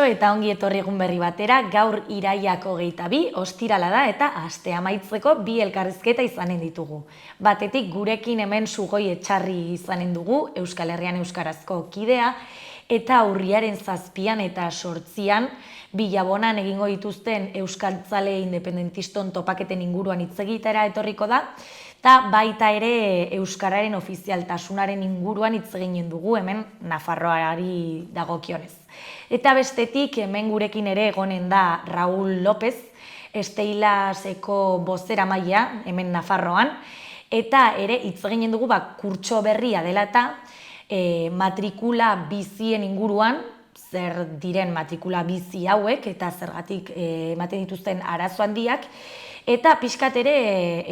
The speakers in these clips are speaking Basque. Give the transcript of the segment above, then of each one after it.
eta ongi etorri egun berri batera, gaur iraiak 22, ostirala da eta aste amaitzeko bi elkarrizketa izanen ditugu. Batetik gurekin hemen Sugoi Etxarri izanen dugu, Euskal Herrian euskarazko kidea, eta urriaren 7 eta 8 Bilabonan egingo dituzten euskaltzale independentiston topaketen inguruan hitz egitera etorriko da, eta baita ere euskararen ofizialtasunaren inguruan hitz eginen dugu hemen Nafarroari dagokionez. Eta bestetik hemen gurekin ere egonen da Raúl López, Steilaseko bozeramailea hemen Nafarroan, eta ere hitz eginen dugu kurtso berria dela eta matrikula bizien inguruan, zer diren matrikula bizi hauek eta zergatik ematen dituzten arazo handiak, eta pixkat ere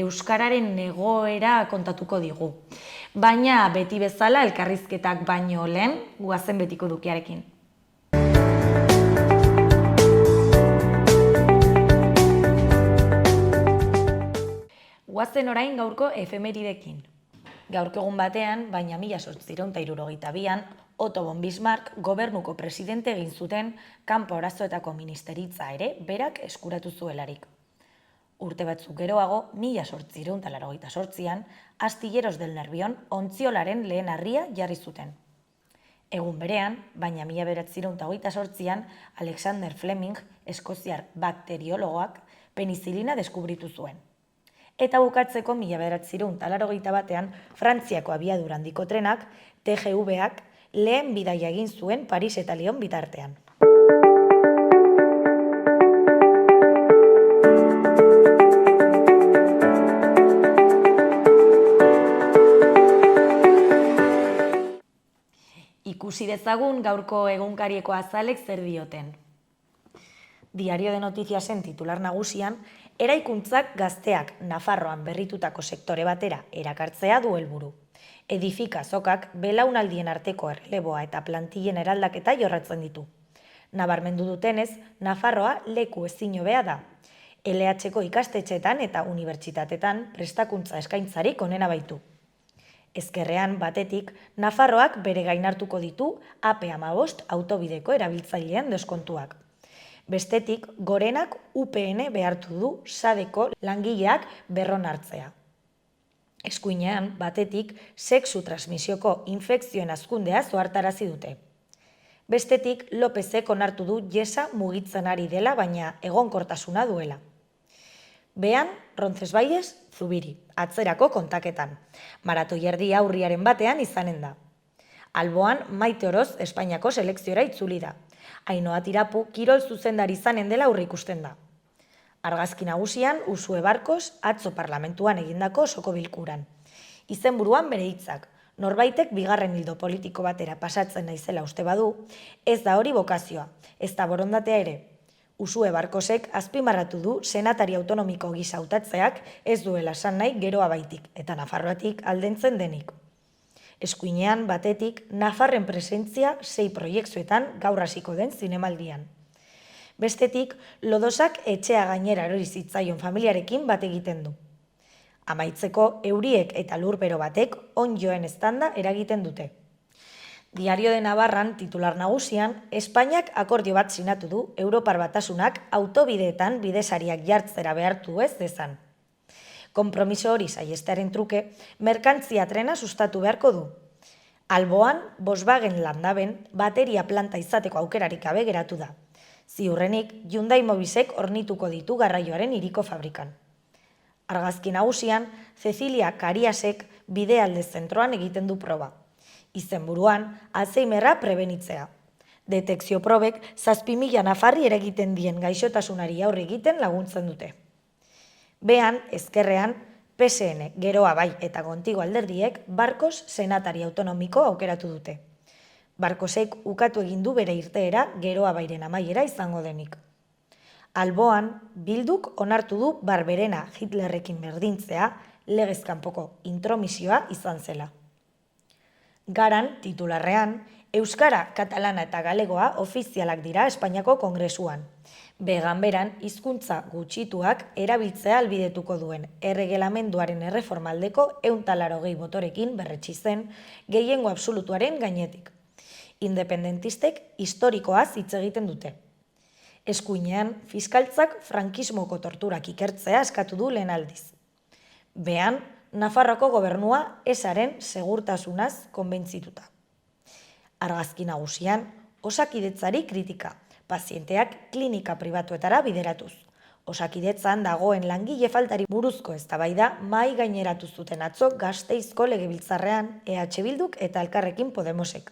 euskararen egoera kontatuko digu. Baina beti bezala elkarrizketak baino lehen, guazen betiko dukiarekin. Guazen orain gaurko efemeridekin. Gaurko egun batean, baina 1872an, Otto von Bismarck gobernuko presidente egin zuten kanpo arazoetako ministeritza ere berak eskuratu zuelarik. Urte batzuk geroago, 1888an, Astilleros del Nervion ontziolaren lehen harria jarri zuten. Egun berean, baina 1928an, Alexander Fleming, eskoziar bakteriologoak, penizilina deskubritu zuen. Eta bukatzeko 1981an, Frantziako abiadura handiko trenak, TGV-ak, lehen bidaia egin zuen Paris eta Lyon bitartean. Ikusi dezagun gaurko egunkarieko azalek zer dioten. Diario de Noticiasen titular nagusian, eraikuntzak gazteak Nafarroan berritutako sektore batera erakartzea du helburu. Edifika azokak belaunaldien arteko erreleboa eta plantillen eraldaketa jorratzen ditu. Nabarmendu dutenez, Nafarroa leku ezin hobea da. LH-ko ikastetxeetan eta unibertsitatetan prestakuntza eskaintzarik onena baitu. Ezkerrean, batetik, Nafarroak bere gain hartuko ditu AP15 autobideko erabiltzaileen deskontuak. Bestetik, Gorenak UPN behartu du Sadeko langileak berron hartzea. Eskuinean, batetik, sexu transmisioko infekzioen hazkundea zohartarazi dute. Bestetik, Lopezek onartu du jesa mugitzen ari dela, baina egonkortasuna duela. Bean, Roncesvalles, Zubiri, atzerako kontaketan. Maratoi erdia urriaren batean izanen da. Alboan, Maite Oroz Espainiako selekziora itzuli da. Ainhoa Tirapu kirol zuzendari izanen dela aurreikusten da. Argazki nagusian, Usue Barkos atzo parlamentuan egindako osoko bilkuran. Izenburuan bere hitzak, norbaitek bigarren ildo politiko batera pasatzen naizela uste badu, ez da hori bokazioa, ez da borondatea ere. Usue Barkosek azpimarratu du senatari autonomiko gisa hautatzeak ez duela esan nahi geroa baitik eta Nafarroatik aldentzen denik. Eskuinean, batetik, Nafarren presentzia 6 proiektuetan gaur hasiko den zinemaldian. Bestetik, Lodosak etxea gainera erori zitzaion familiarekin bat egiten du. Amaitzeko, euriek eta lurpero batek onjoen eztanda eragiten dute. Diario de Navarran titular nagusian, Espainiak akordio bat sinatu du Europar Batasunak autobideetan bidesariak jartzera behartu ez dezan. Konpromiso hori saihestearen truke, merkantzia trena sustatu beharko du. Alboan, Volkswagen Landaben bateria planta izateko aukerarik gabe geratu da. Ziurrenik, Hyundai Mobisek ornituko ditu garraioaren hiriko fabrikan. Argazki nagusian, Cecilia Cariasek bidealde zentroan egiten du proba. Izenburuan, Alzheimerra prebenitzea. Detekzio probek 7.000 nafarri eragiten dien gaixotasunari aurre egiten laguntzen dute. Bean, ezkerrean, PSN, Geroa Bai eta Gontigo alderdiek Barkos senatari autonomiko aukeratu dute. Barkosek ukatu egin du bere irteera Geroa Bairen amaiera izango denik. Alboan, Bilduk onartu du Barberena Hitlerrekin berdintzea legez kanpoko intromisioa izan zela. Garan, titularrean, euskara, katalana eta galegoa ofizialak dira Espainiako Kongresuan. Ganberan hizkuntza gutxituak erabiltzea ahalbidetuko duen erregelamenduaren erreformaldeko 180 botorekin berretsi zen gehiengo absolutuaren gainetik. Independentistek historikoaz hitz egiten dute. Eskuinean, fiskaltzak frankismoko torturak ikertzea eskatu du lehen aldiz. Behan, Nafarroako gobernua esaren segurtasunaz konbentzituta. Argazki nagusian, Osakidetzari kritika, pazienteak klinika pribatuetara bideratuz. Osakidetzan dagoen langile faltari buruzko eztabaida mahai gaineratu zuten atzo Gasteizko Legebiltzarrean EH Bilduk eta Elkarrekin Podemosek.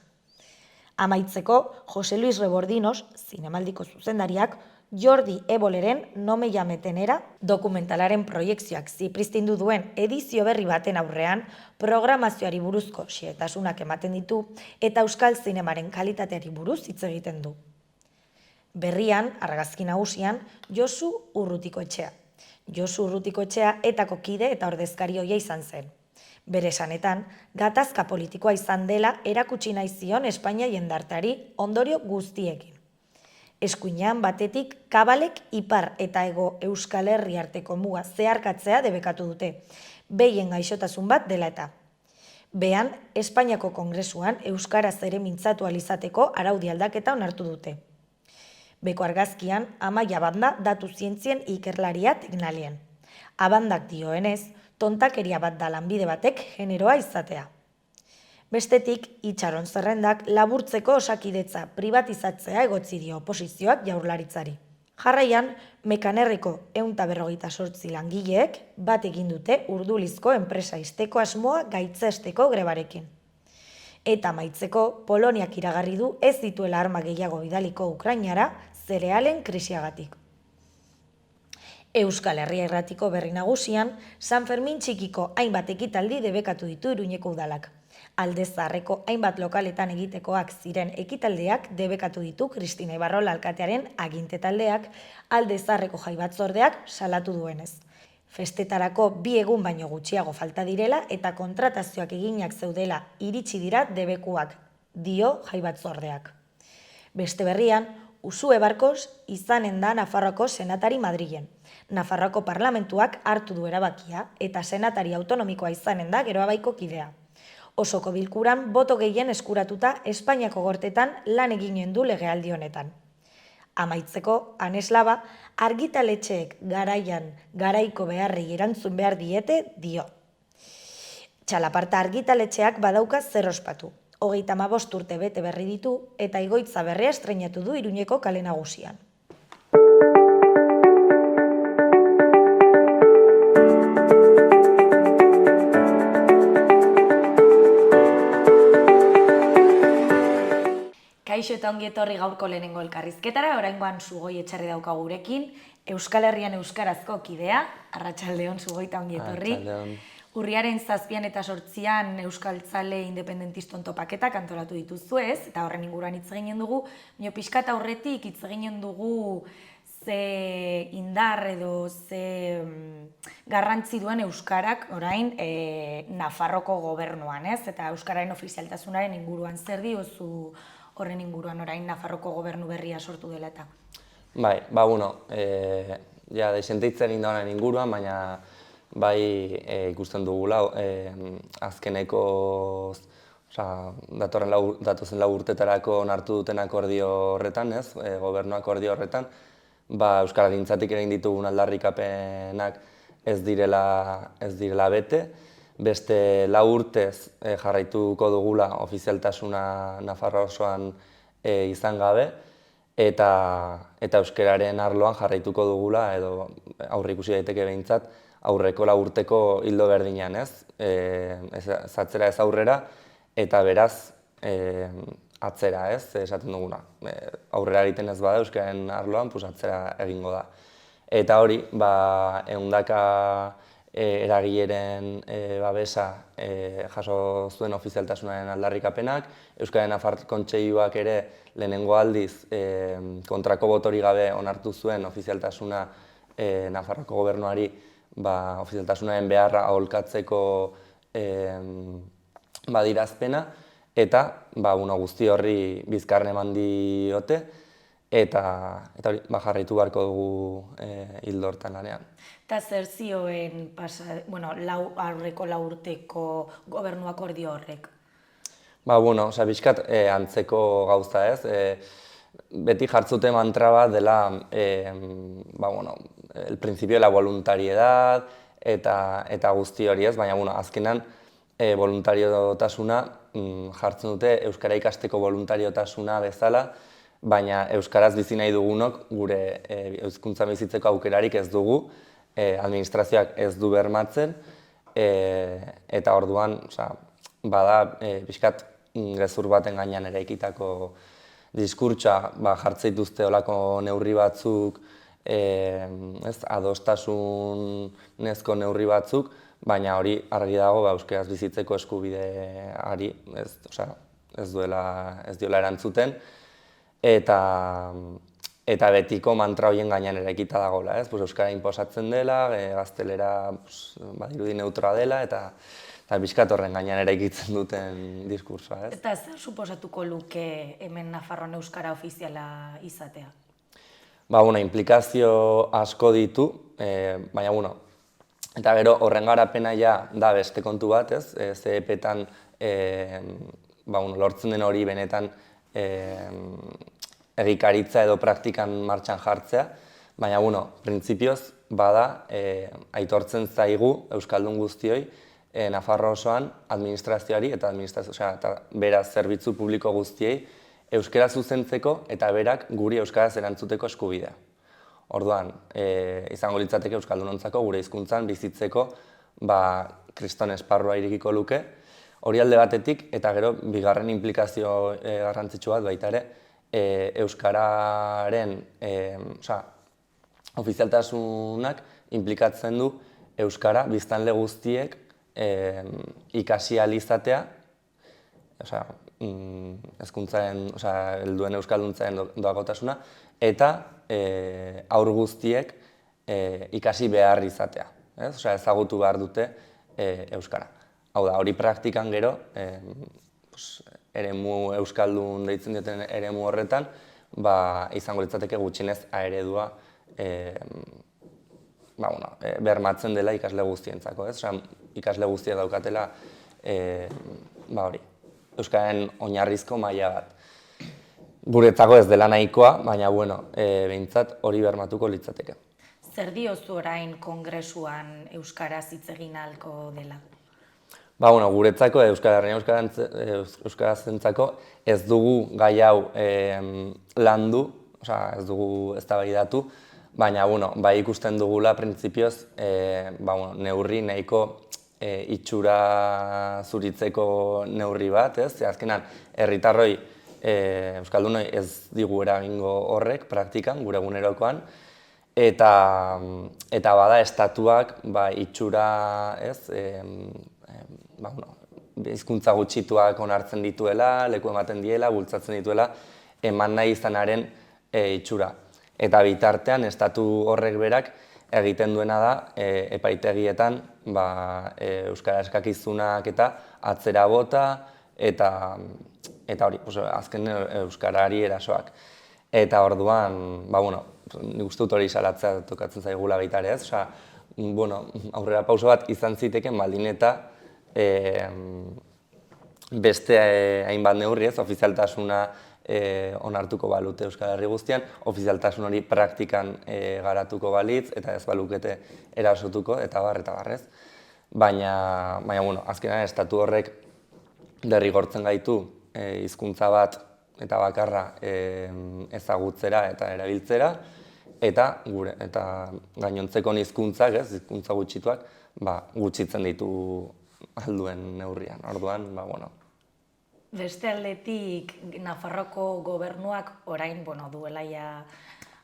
Amaitzeko, Jose Luis Rebordinos, zinemaldiko zuzendariak, Jordi Eboleren Nome Jametenera dokumentalaren proiekzioak zipristindu duen edizio berri baten aurrean programazioari buruzko xehetasunak ematen ditu eta euskal zinemaren kalitateari buruz hitz egiten du. Berrian, argazki nagusian, Josu Urrutikoetxea. Josu Urrutikoetxea etako kide eta ordezkari ohia izan zen. Bere esanetan, gatazka politikoa izan dela erakutsi nahi zion Espainia jendarteari ondorio guztiekin. Eskuinean batetik Kabalek ipar eta hego Euskal Herri arteko muga zeharkatzea debekatu dute, behien gaixotasun bat dela eta. Behan, Espainiako Kongresuan euskaraz ere mintzatu alizateko araudi aldaketa onartu dute. Beko argazkian, Amaia Banda datu zientzien ikerlaria teknalien. Abandak dioenez, tontakeria bat da lanbide batek generoa izatea. Bestetik, Itxaron Zerrendak laburtzeko Osakidetza pribatizatzea egotzi dio oposizioak Jaurlaritzari. Jarraian, Mekanerriko 158 langileek bat egin dute Urdulizko enpresa ixteko asmoa gaitzesteko grebarekin. Eta amaitzeko, Poloniak iragarri du ez dituela arma gehiago bidaliko Ukrainara zerealen krisiagatik. Euskal Herria Irratiko berri nagusian, San Fermin txikiko hainbat ekitaldi debekatu ditu Iruñeko udalak. Alde Zaharreko hainbat lokaletan egitekoak ziren ekitaldeak debekatu ditu Kristina Ibarrola alkatearen aginte taldeak Alde Zaharreko jai batzordeak salatu duenez. Festetarako 2 egun baino gutxiago falta direla eta kontratazioak eginak zeudela iritsi dira debekuak, dio jai batzordeak. Beste berrian, Usue Barkos izanen da Nafarroako senatari Madrilen. Nafarroako parlamentuak hartu du erabakia eta senatari autonomikoa izanen da Geroabaiko kidea. Osoko bilkuran boto gehien eskuratuta Espainiako gortetan lan eginen du legealdi honetan. Amaitzeko, Aneslaba, argitaletxeek garaiko beharrei erantzun behar diete dio. Txalaparta argitaletxeak badauka zer ospatu. 35 urte bete berri ditu eta egoitza berria estreinatu du Iruñeko kale nagusian. Kaixo eta ongi etorri gaurko lehenengo elkarrizketara, oraingoan Sugoi Etxarri daukagu gurekin, Euskal Herrian euskarazko kidea, arratsaldeon Sugoi eta ongi etorri. Urriaren 7 eta 8 Euskaltzale independentiston topaketak antolatu dituzu ez, eta horren inguruan hitz eginen dugu, baina pixkat aurretik hitz eginen dugu ze indar edo ze garrantzi duen euskarak orain Nafarroko gobernuan, ez? Eta euskararen ofizialtasunaren inguruan zer diozu horren inguruan orain Nafarroko gobernu berria sortu dela eta? Bai, ja desentitzen indoan inguruan, baina bai ikusten dugula azkeneko datozen 4 urtetarako onartu duten akordio horretan, ez? Gobernu akordio horretan, euskaragintzatik egin ditugun aldarrikapenak ez direla bete. Beste 4 urtez jarraituko dugula ofizialtasuna Nafarroa osoan izan gabe, eta euskararen arloan jarraituko dugula, edo aurreikusi daiteke behintzat, aurreko 4 urteko ildo berdinean, ez? Atzera ez aurrera, eta beraz atzera, ez? Esaten duguna. Aurrera egiten ez bada euskararen arloan, atzera egingo da. Eta hori, 100 eragileren babesa jaso zuen ofizialtasunaren aldarrikapenak, Euskararen Nafar Kontseiluak ere lehenengo aldiz kontrako botorik gabe onartu zuen ofizialtasuna Nafarroko gobernuari ofizialtasunaren beharra aholkatzeko badirazpena, eta guzti horri bizkarren eman diote, eta hori jarraitu beharko dugu ildo hortan lanean. Eta zer zioen aurreko 4 urteko gobernu akordio horrek? Bizkat antzeko gauza ez. beti jartzute mantra bat dela, el principio de la voluntariedad eta guzti hori ez, baina azkenan voluntariotasuna jartzen dute euskara ikasteko voluntariotasuna bezala, baina euskaraz bizi nahi dugunok gure hizkuntza bizitzeko aukerarik ez dugu, administrazioak ez du bermatzen, eta orduan bada pixkat gezur baten gainean eraikitako diskurtsoa jartzen dituzte olako neurri batzuk, adostasunezko neurri batzuk, baina hori argi dago euskaraz bizitzeko eskubideari ez diola erantzuten, eta betiko mantra horien gainean eraikita dagoela, euskara inposatzen dela, gaztelera badirudi neutroa dela, eta pixkat horren gainean eraikitzen duten diskursoa. Eta zer suposatuko luke hemen Nafarroan euskara ofiziala izatea? Implikazio asko ditu, baina, eta gero horren garapena ja da beste kontu bat, CEP-etan lortzen den hori benetan egikaritza edo praktikan martxan jartzea, baina, printzipioz bada aitortzen zaigu euskaldun guztioi Nafarro osoan administrazioari eta beraz zerbitzu publiko guztiei euskara zuzentzeko eta berak guri euskaraz erantzuteko eskubidea. Orduan, izango litzateke euskaldunontzako gure hizkuntzan bizitzeko kriston esparrua irekiko luke, hori alde batetik eta gero bigarren inplikazio garrantzitsu bat baita ere, euskararen ofizialtasunak inplikatzen du euskara biztanle guztiek ikasi ahal izatea, helduen euskalduntzaren doakotasuna, eta haur guztiek ikasi behar izatea, ezagutu behar dute euskara. Hau da, hori praktikan gero, eremu euskaldun deitzen duten eremu horretan, izango litzateke gutxienez A-eredua bermatzen dela ikasle guztientzako, ikasle guztiak daukatela euskararen oinarrizko maila bat. Guretzako ez dela nahikoa, baina behintzat hori bermatuko litzateke. Zer diozu orain kongresuan euskaraz hitz egin ahalko dela? Guretzako euskarazentzako ez dugu gai hau landu, ez dugu eztabaidatu, baina ikusten dugula printzipioz neurri nahiko itxura zuritzeko neurri bat, azkenan herritarroi euskaldunoi ez digu eragingo horrek praktikan, gure egunerokoan, eta bada estatuak itxura hizkuntza gutxituak onartzen dituela, leku ematen diela, bultzatzen dituela, eman nahi izanaren itxura. Eta bitartean, estatu horrek berak egiten duena da epaitegietan euskara eskakizunak eta atzera bota eta hori, azken euskarari erasoak. Eta orduan, nik uste dut hori salatzea tokatzen zaigula baita ere, aurrera pauso bat izan ziteken baldin eta beste hainbat neurri ofizialtasuna onartuko balute Euskal Herri guztian, ofizialtasun hori praktikan garatuko balitz eta ez balukete erasotuko eta barrez. Baina, azkenan estatu horrek derrigortzen gaitu hizkuntza bat eta bakarra ezagutzera eta erabiltzera, eta gainontzeko hizkuntzak, hizkuntza gutxituak, gutxitzen ditu alduen neurrian. Orduan, Beste aldetik, Nafarroko gobernuak orain duela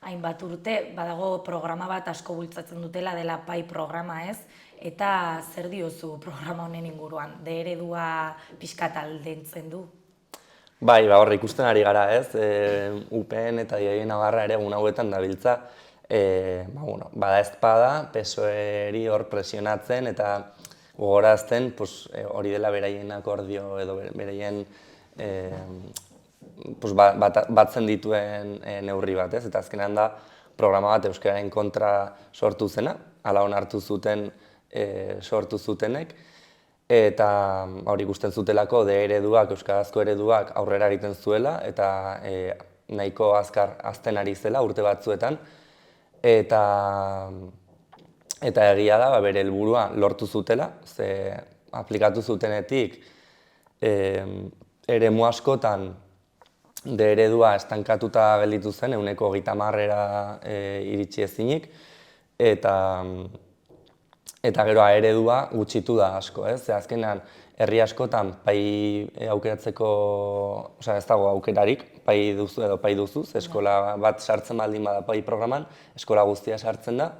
hainbat urte, badago programa bat asko bultzatzen dutela dela PAI programa ez, eta zer diozu programa honen inguruan, eredua pixkat aldentzen du? Hor ikusten ari gara ez, UPN eta Diaia Navarra ere egun hauetan dabiltza, bada ezpada, PSOE-eri hor presionatzen eta gogorazten hori dela beraien akordio edo beraien batzen dituen neurri bat, eta azkenean da programa bat euskararen kontra sortu zena, hala onartu zuten sortu zutenek, eta hori ikusten zutelako ereduak, euskarazko ereduak aurrera egiten zuela, eta nahiko azkar hazten ari zela urte batzuetan, eta egia da, bere helburua lortu zutela, ze aplikatu zutenetik eremu askotan de eredua estankatuta gelditu zen, 30%ra iritsi ezinik, eta gero eredua gutxitu da asko, ez? Ze azkenean herri askotan pai aukeratzeko, osea ez dago aukerarik, pai duzu edo pai duzu, eskola bat sartzen baldin bada pai programan, eskola guztia sartzen da,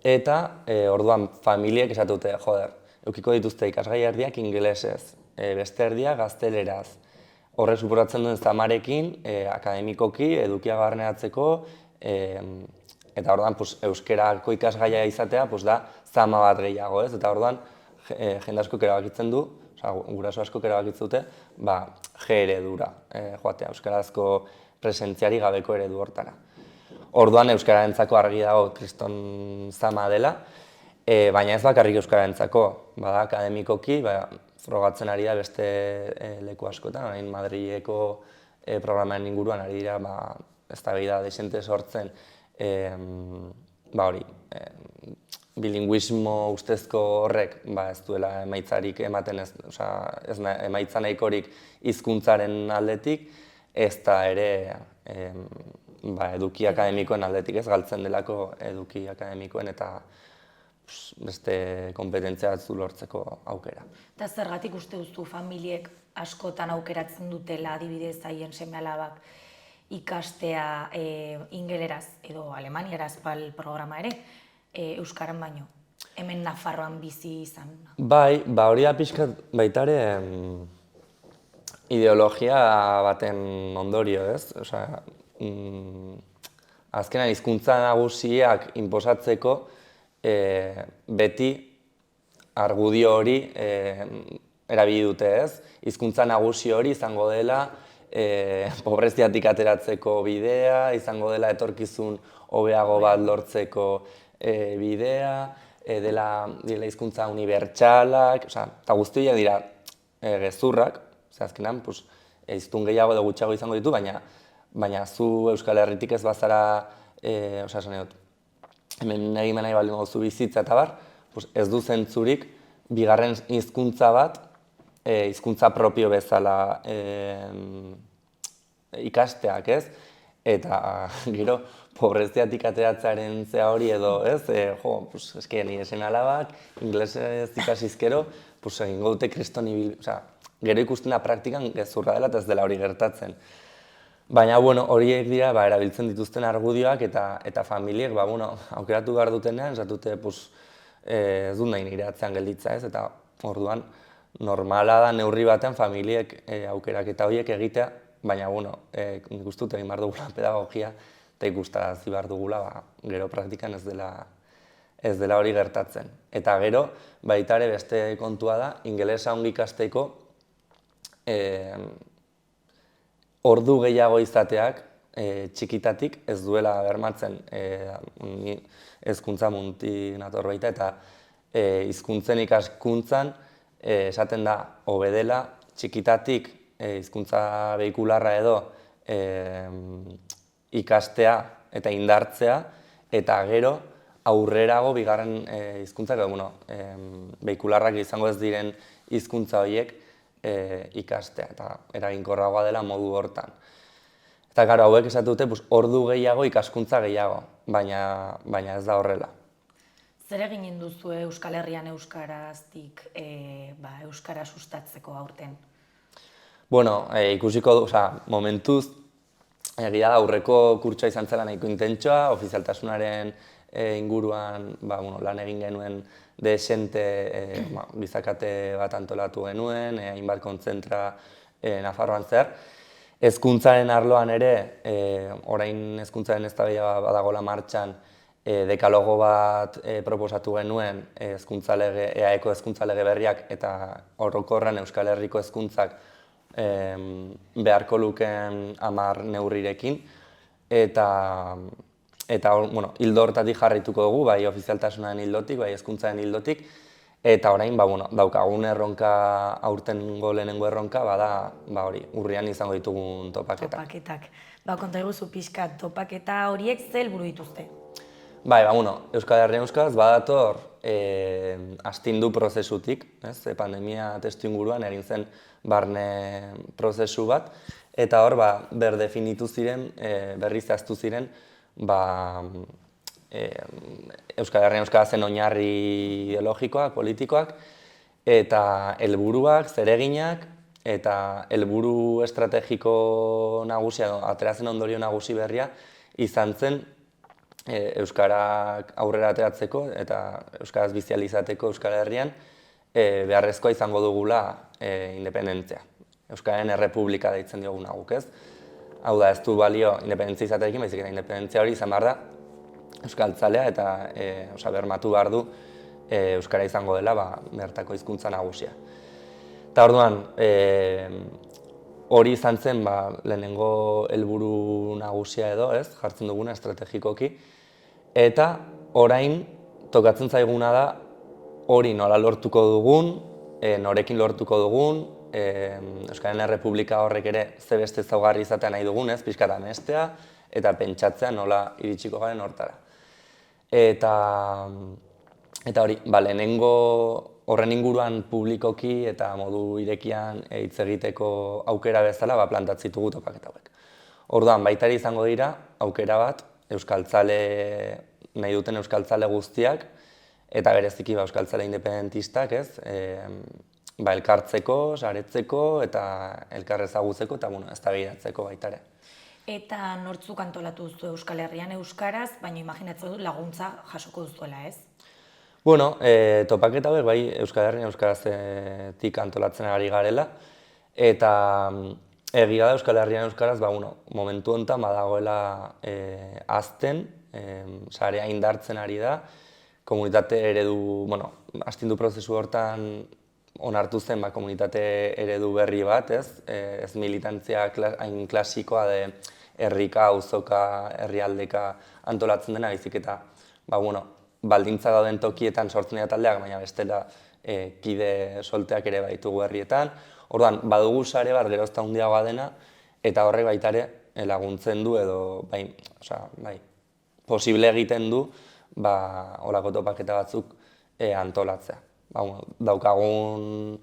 eta orduan familiek esatu dute, joder, edukiko dituzte ikasgai erdiak ingelesez, beste erdia gazteleraz. Horrek suposatzen duen zamarekin, akademikoki, edukia barneatzeko, eta orduan euskerako ikasgaia izatea da zama bat gehiago, ez? Eta orduan jende askok erabakitzen du, guraso askok erabakitzen dute, G eredura joatea, euskarazko presentziari gabeko eredu hortara. Orduan euskararentzako argi dago kriston zama dela, baina ez bakarrik euskararentzako, bada akademikoki, frogatzen ari da beste leku askotan, orain Madrileko programaren inguruan ari dira eztabaida dezente sortzen, bilinguismo ustezko horrek ez duela emaitzarik ematen, ez emaitza nahikorik hizkuntzaren aldetik, ez da ere eduki akademikoen aldetik, ez galtzen delako eduki akademikoen eta beste kompetentzia batzu lortzeko aukera. Eta zergatik uste duzu familiek askotan aukeratzen dutela, adibidez haien seme-alabak ikastea ingeleraz edo alemanieraz programa ere, euskaran baino, hemen Nafarroan bizi izan? Bai, hori da pixkat baita ere ideologia baten ondorio, ez? Azkenan hizkuntza nagusiak inposatzeko beti argudio hori erabili dute, ez? Hizkuntza nagusi hori izango dela pobreziatik ateratzeko bidea, izango dela etorkizun hobeago bat lortzeko bidea, dela hizkuntza unibertsalak, eta guzti horiek dira gezurrak, azkenan hiztun gehiago edo gutxiago izango ditu, baina zu Euskal Herritik ez bazara, hemen egin nahi baldin baduzu bizitza eta bar, ez du zentzurik bigarren hizkuntza bat, hizkuntza propio bezala ikasteak, ez? Eta gero pobreziatik ateratzearen zea hori edo, ez? Eske nire seme-alabak ingelesez ikasizkero, egingo dute kriston ibil, gero ikusten da praktikan gezurra dela eta ez dela hori gertatzen. Baina, horiek dira erabiltzen dituzten argudioak eta familiek aukeratu behar dutenean, esatute ez dut nahi nire atzean gelditza, ez? Eta orduan normala da neurri batean familiek aukeraketa horiek egitea, baina, nik uste dut egin behar dugula pedagogia eta ikustarazi behar dugula, gero praktikan ez dela hori gertatzen. Eta gero, baita ere beste kontua da, ingelesa ongi ikasteko ordu gehiago izateak txikitatik ez duela bermatzen hezkuntza mundutik nator baita eta hizkuntzen ikaskuntzan esaten da hobe dela txikitatik hizkuntza behikularra edo ikastea eta indartzea eta gero aurrerago bigarren hizkuntzak behikularrak izango ez diren hizkuntza horiek ikastea eta eraginkorragoa dela modu hortan. Eta gara, hauek esatu dute ordu gehiago ikaskuntza gehiago, baina ez da horrela. Zer egin duzu Euskal Herrian euskaraztik euskara sustatzeko aurten? Ikusiko du, momentuz, egia da aurreko kurtsoa izan zela nahiko intentsua, ofizialtasunaren inguruan lan egin genuen desente gizakate bat antolatu genuen, hainbat kontzentra Nafarroan zehar. Hezkuntzaren arloan ere, orain hezkuntzaren eztabaida badagoela martxan, dekalogo bat proposatu genuen EAEko hezkuntza lege berriak eta orokorrean Euskal Herriko hezkuntzak beharko lukeen 10 neurrirekin. Eta hildo hortatik jarraituko dugu, bai ofizialtasunaren hildotik, bai hezkuntzaren hildotik, eta orain daukagun erronka, aurtengo lehenengo erronka, bada hori, urrian izango ditugun topaketak. Konta iguzu pixkat, topaketa horiek ze helburu dituzte? Bai, Euskal Herrian Euskaraz badator astindu prozesutik, pandemia testu inguruan egin zen barne prozesu bat, eta hor berdefinitu ziren, berriz zehaztu ziren, Euskal Herrian Euskarazen oinarri ideologikoak, politikoak, eta helburuak, zereginak, eta helburu estrategiko nagusia, ateratzen ondorio nagusi berria, izan zen Euskarak aurrera ateratzeko eta Euskaraz bizializateko Euskal Herrian beharrezkoa izango dugula independentzia. Euskararen errepublika deitzen diogun guk, ez? Hau da, ez du balio independentzia izaterekin, baizik eta independentzia hori izan behar da euskaltzalea eta bermatu behar du Euskara izango dela bertako hizkuntza nagusia. Eta orduan, hori izan zen lehenengo helburu nagusia edo, ez, jartzen duguna estrategikoki, eta orain tokatzen zaiguna da hori nola lortuko dugun, norekin lortuko dugun, Euskararen Errepublika horrek ere ze beste ezaugarri izatea nahi dugun, ez, pixka eta amestea, eta pentsatzea nola iritsiko garen hortara. Eta hori, lehenengo horren inguruan publikoki eta modu irekian hitz egiteko aukera bezala plantatzitugu topaketa hauek. Orduan, baita ere izango dira aukera bat nahi duten euskaltzale guztiak eta bereziki euskaltzale independentistak, ez, elkartzeko, saretzeko eta elkar ezagutzeko eta eztabaidatzeko baita ere. Eta nortzuk antolatu duzu Euskal Herrian euskaraz, baina imaginatzen dut laguntza jasoko duzuela, ez? Topaketa hauek bai Euskal Herrian euskaraztik antolatzen ari garela, eta egia da Euskal Herrian euskaraz, momentu honetan badagoela hazten, sarea indartzen ari da, komunitate eredu, astindu prozesu hortan onartu zen komunitate eredu berri bat, ez militantzia hain klasikoa de herrika, auzoka, herrialdeka antolatzen dena, baizik eta baldintza dauden tokietan sortzen dira taldeak, baina bestela kide solteak ere baitugu herrietan. Orduan, badugu sare bat gero ezta handiagoa dena, eta horrek baita ere laguntzen du edo posible egiten du holako topaketa batzuk antolatzea. Daukagun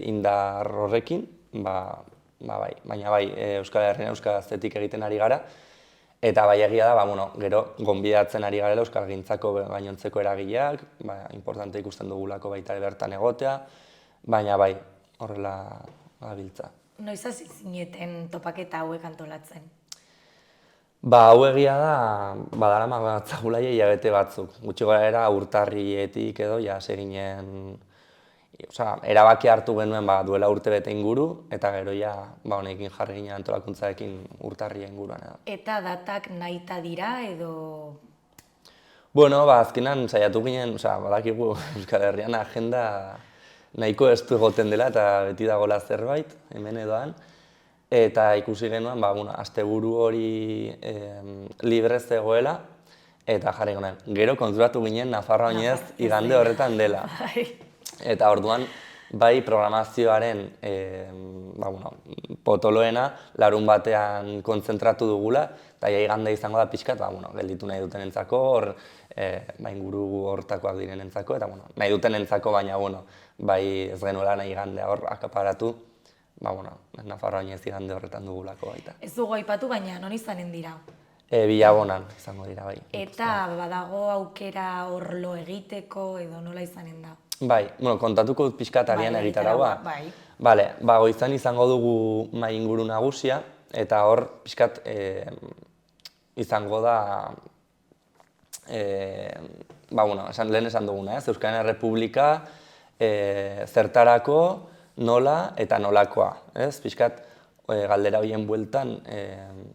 indar horrekin, baina Euskal Herrian euskaraztetik egiten ari gara, eta bai egia da, gero gonbidatzen ari garela euskalgintzako gainontzeko eragileak, importante ikusten dugulako baita bertan egotea, baina bai, horrela gabiltza. Noiz hasi zineten topaketa hauek antolatzen? Hau egia da, badarama batzagula hilabete batzuk. Gutxi gorabehera urtarrietik edo hasi ginen, erabaki hartu genuen duela urtebete inguru, eta gero honekin jarri ginen antolakuntzarekin urtarria inguruan. Eta datak nahita dira edo? Azkenan saiatu ginen, badakigu Euskal Herrian agenda nahiko estu egoten dela eta beti dagoela zerbait, hemen edoan. Eta ikusi genuen, asteburu hori libre zegoela, eta jarri genuen. Gero konturatu ginen Nafarroa oinez igande horretan dela. Eta orduan, bai programazioaren potoloena larun batean kontzentratu dugula, eta igande izango da pixkat, gelditu nahi dutenentzako, inguru hortakoak direnentzako, eta nahi dutenentzako, baina bai ez genuela nahi igandea hor akaparatu, Nafarroa oinez igande horretan dugulako baita. Ez dugu aipatu, baina non izanen dira? Bilabonan izango dira, bai. Eta badago aukera horlo egiteko edo nola izanen da? Bai, kontatuko dut pixkat arian egitaragoa. Bai. Goizan izango dugu mahai inguru nagusia, eta hor pixkat izango da, lehen esan duguna, Euskararen Errepublika, zertarako, nola eta nolakoa. Pixkat galdera horien bueltan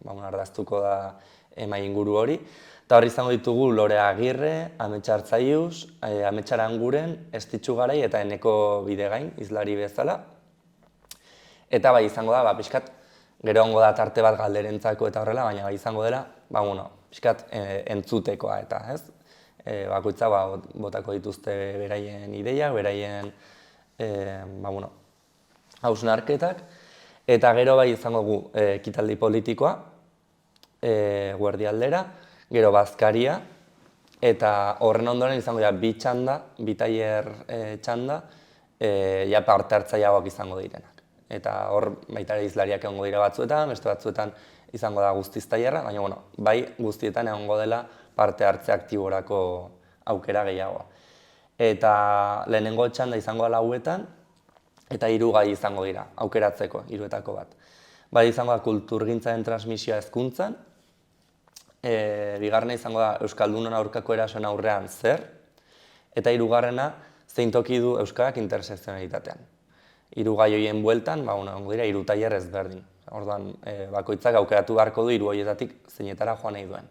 ardaztuko da mahai inguru hori. Eta hor izango ditugu Lorea Agirre, Ametsa Artzaiuz, Ametsa Aranguren, Estitxu Garai eta Eneko Bidegain, hizlari bezala. Eta bai izango da, pixkat, gero ongo da tarte bat galderentzako eta horrela, baina bai izango dela, pixkat entzutekoa eta, ez? Bakoitza botako dituzte beraien ideiak, beraien hausnarketak, eta gero bai izango gu ekitaldi politikoa, Guerdialdera, gero Bazkaria, eta horren ondoren izango dira bi txanda, bi tailer txanda, ja parte hartzaileagoak izango direnak. Eta hor baita ere hizlariak egongo dira batzuetan, beste batzuetan izango da guztiz tailerra, baina bueno, bai guztietan egongo dela parte hartze aktiborako aukera gehiago. Eta lehenengo txanda izango da 4etan, eta 3 gai izango dira, aukeratzeko, 3etako bat. Bai izango da kulturgintzaren transmisioa hezkuntzan, bigarrena izango da Euskaldunon aurkako erasoen aurrean zer, eta 3. zein toki du euskarak intersekzionalitatean. 3 gai horien bueltan, egongo dira 3 tailer ezberdin. Orduan, bakoitzak aukeratu beharko du 3 horietatik zeinetara joan nahi duen.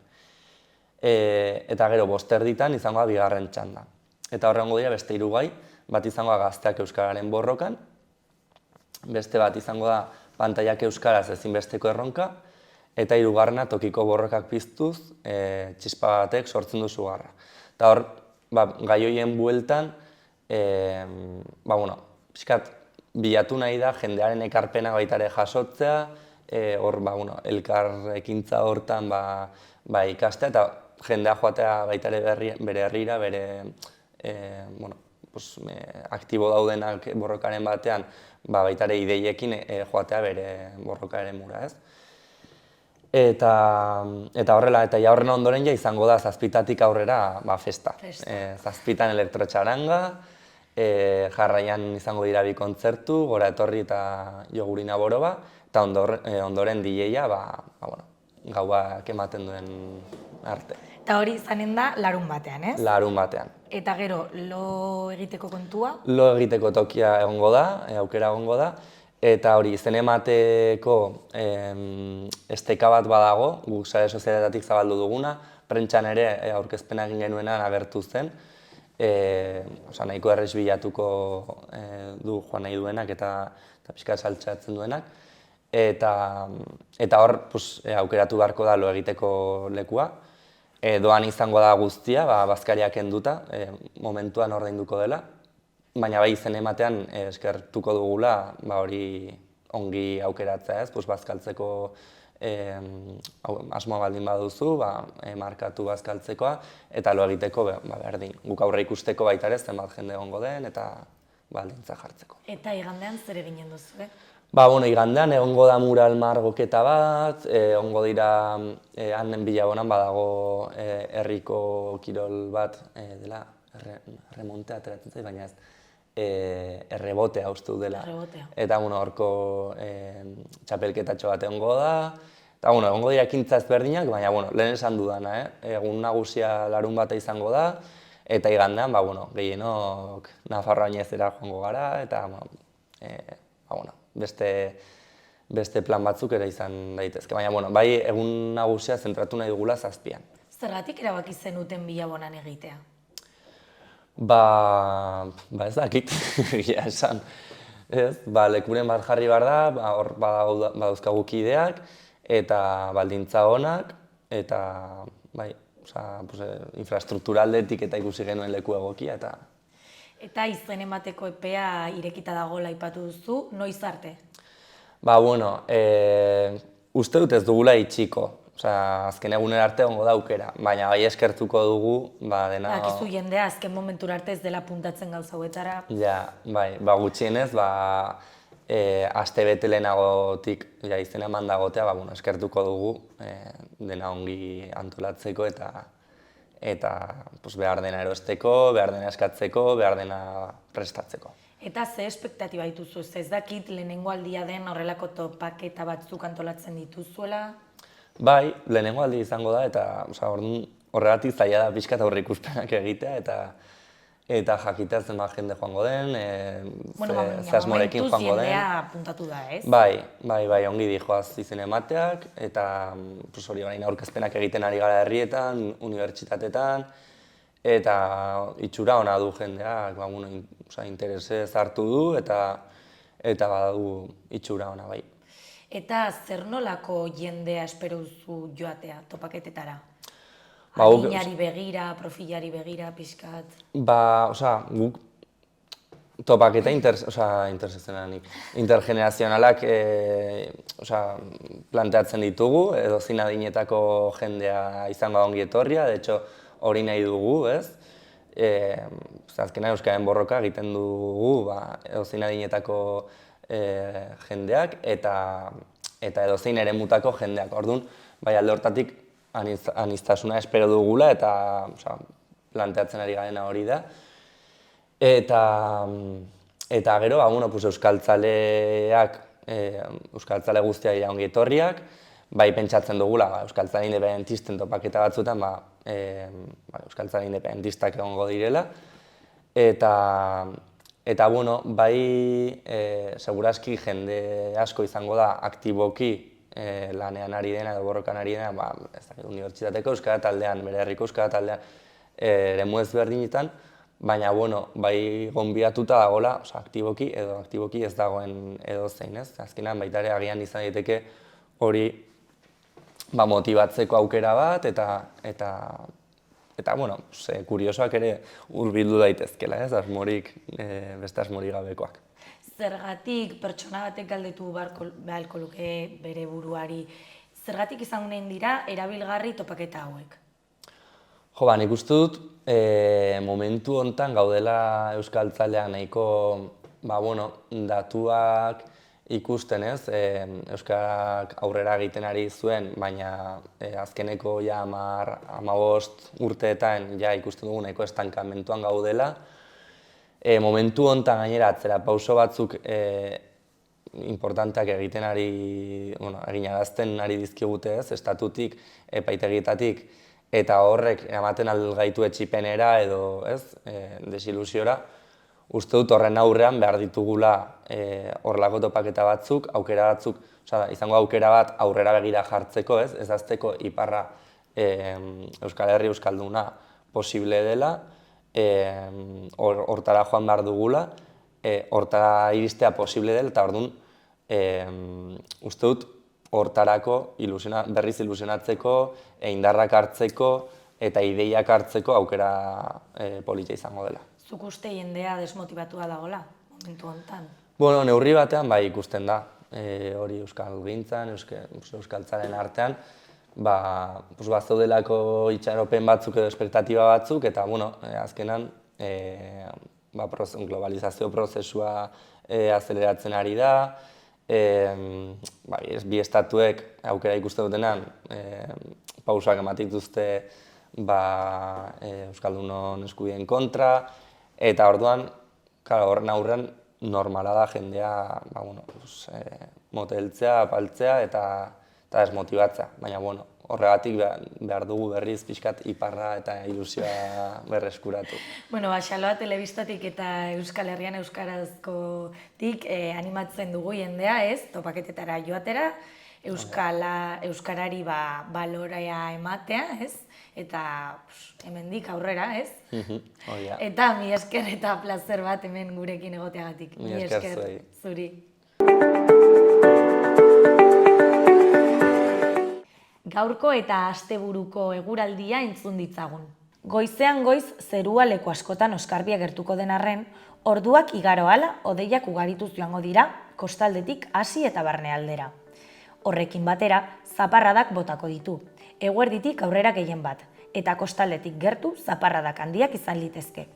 Eta gero, 5:30 izango da bigarren txanda. Eta horrengo dira beste 3 gai, bat izango da gazteak euskararen borrokan, beste bat izango da pantailak euskaraz ezinbesteko erronka, eta 3. tokiko borrokak piztuz, txispa batek sortzen du sugarra. Eta hor, gai horien bueltan, pixkat bilatu nahi da jendearen ekarpena baita ere jasotzea, hor, elkar ekintza hortan ikastea, eta jendea joatea baita ere bere herrira, bere aktibo daudenak borrokaren batean, baita ere ideiekin joatea bere borrokaren mura, ez? Eta horrela, eta horren ondoren ja izango da 7:00 aurrera festa. 7:00 elektrotxaranga, jarraian izango dira 2 kontzertu, Gora Etorri eta Jogurina Boroba, eta ondoren DJ-a gauak ematen duen arte. Eta hori izanen da larun batean, ez? Larun batean. Eta gero, lo egiteko kontua? Lo egiteko tokia egongo da, aukera egongo da, eta hori izen emateko esteka bat badago, guk sare sozialetatik zabaldu duguna, prentsan ere aurkezpena egin genuenan agertu zen, nahiko errez bilatuko du joan nahi duenak eta pixka saltxatzen duenak, eta hor aukeratu beharko da lo egiteko lekua. Doan izango da guztia, Bazkaria kenduta, momentuan ordainduko dela, baina bai izen ematean eskertuko dugula hori ongi aukeratzea ez, bazkaltzeko asmoa baldin baduzu, markatu bazkaltzekoa, eta lo egiteko berdin. Guk aurre ikusteko baita ere zenbat jende egongo den eta baldintza jartzeko. Eta igandean zer eginen duzu, Igandean egongo da mural margoketa bat, egongo dira handen Bilabonan badago herriko kirol bat dela, erremontea ateratzen zait, baina ez, errebotea uste dela. Eta horko txapelketatxo bat egongo da, eta egongo dira ekintza ezberdinak, baina lehen esan dudana, egun nagusia larun bata izango da, eta igandean gehienok Nafarroa Añezera joango gara, eta beste plan batzuk ere izan daitezke. Baina, bai egun nagusia zentratu nahi dugula 7:00. Zergatik erabaki zenuten Bilabonan egitea? Ez dakit, egia esan. Lekuren bat jarri behar da, hor badauzkagu kideak, eta baldintza onak, eta infrastruktura aldetik eta ikusi genuen leku egokia. Eta izen emateko epea irekita dagoela aipatu duzu, noiz arte? Uste dut ez dugula itxiko. Azken egunera arte egongo da aukera, baina bai eskertuko dugu dena... Akizu jendea azken momentura arte ez dela puntatzen gauza hauetara. Ja, gutxienez, aste bete lehenagotik izena eman dagotea, eskertuko dugu dena ongi antolatzeko eta behar dena erosteko, behar dena eskatzeko, behar dena prestatzeko. Eta ze espektatiba dituzu? Ez dakit lehenengo aldia den horrelako topaketa batzuk antolatzen dituzuela? Bai, lehenengo aldi izango da, eta horregatik zaila da pixka eta aurreikuspenak egitea, eta jakitea zenbat jende joango den, ze asmorekin joango den. Jendea apuntatu da, ez? Bai, ongi dijoaz izen emateak, eta hori orain aurkezpenak egiten ari gara herrietan, unibertsitateetan, eta itxura ona du jendeak, interesez hartu du, eta badadu itxura ona bai. Eta zer nolako jendea espero duzu joatea topaketetara? Adinari begira, profilari begira, pixkat? Guk topaketa intergenerazionalak planteatzen ditugu, edo zein adinetako jendea izango da ongi etorria, de hecho, hori nahi dugu, ez? Azkenean euskararen borroka egiten dugu edozein adinetako jendeak eta edozein eremutako jendeak. Orduan, bai alde hortatik aniztasuna espero dugula eta planteatzen ari garena hori da. Eta gero, euskaltzale guztiak dira ongi etorriak, bai pentsatzen dugula euskaltzale independentisten topaketa batzuetan euskaltzale independentistak egongo direla. Eta bai seguraski jende asko izango da aktiboki lanean ari dena edo borrokan ari dena unibertsitateko euskara taldean, bere herriko euskara taldean eremu ezberdinetan, baina bai gonbidatuta dagoela aktiboki edo aktiboki ez dagoen edozein, ez? Azkenean baita ere agian izan daiteke hori motibatzeko aukera bat eta kuriosoak ere hurbildu daitezkela, ez? Beste asmorik gabekoak. Zergatik pertsona batek galdetu beharko luke bere buruari, zergatik izango dira erabilgarri topaketa hauek? Nik uste dut momentu honetan gaudela euskaltzaleak nahiko datuak ikusten, ez? Euskarak aurrera egiten ari zuen, baina azkeneko 10-15 urteetan ikusten dugu nahiko estankamentuan gaudela. Momentu honetan gainera atzera pauso batzuk importanteak eginarazten ari dizkigute, ez? Estatutik, epaitegietatik, eta horrek ematen gaitu etsipenera edo desilusiora. Uste dut horren aurrean behar ditugula horrelako topaketa batzuk, aukera batzuk, izango aukera bat aurrera begira jartzeko, ez azteko iparra Euskal Herri Euskalduna posible dela, hortara joan behar dugula, hortara iristea posible dela, eta orduan uste dut hortarako berriz ilusionatzeko, indarrak hartzeko eta ideiak hartzeko aukera polita izango dela. Zuk uste jendea desmotibatua dagoela, momentu honetan? Neurri batean bai ikusten da, hori euskalgintzan, euskaltzaren artean, bazaudelako itxaropen batzuk edo espektatiba batzuk, eta azkenan globalizazio prozesua azeleratzen ari da, bi estatuek aukera ikusten dutenan pausak ematen dituzte euskaldunon eskubideen kontra, eta orduan, horren aurrean normala da jendea moteltzea, apaltzea eta desmotibatzea, baina horregatik behar dugu berriz pixkat iparra eta ilusioa berreskuratu. Xaloa telebistatik eta Euskal Herrian euskarazkotik animatzen dugu jendea, ez? Topaketetara joatera, euskarari balorea ematea, ez? Eta hemendik aurrera, ez? Eta mi esker eta plazer bat hemen gurekin egoteagatik. Mi esker zuri. Gaurko eta asteburuko eguraldia entzun ditzagun. Goizean goiz zerua leku askotan oskarbia gertuko den arren, orduak igaro hala hodeiak ugarituz joango dira kostaldetik hasi eta barnealdera. Horrekin batera, zaparradak botako ditu, eguerditik aurrera gehien bat, eta kostaldetik gertu zaparradak handiak izan litezke.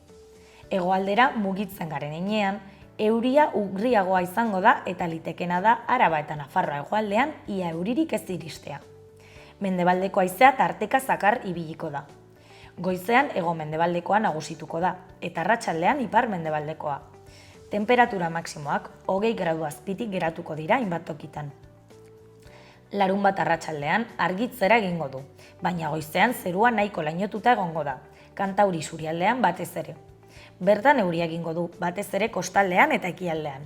Hegoaldera mugitzen garen heinean, euria ugriagoa izango da eta litekena da Araba eta Nafarroa hegoaldean ia euririk ez iristea. Mendebaldeko haizea tarteka zakar ibiliko da. Goizean hego-mendebaldekoa nagusituko da, eta arratsaldean ipar-mendebaldekoa. Temperatura maksimoak 20 gradu azpitik geratuko dira hainbat tokitan. Larunbat arratsaldean argitzera egingo du, baina goizean zerua nahiko lainotuta egongo da, Kantauri isurialdean batez ere. Bertan euria egingo du, batez ere kostaldean eta ekialdean.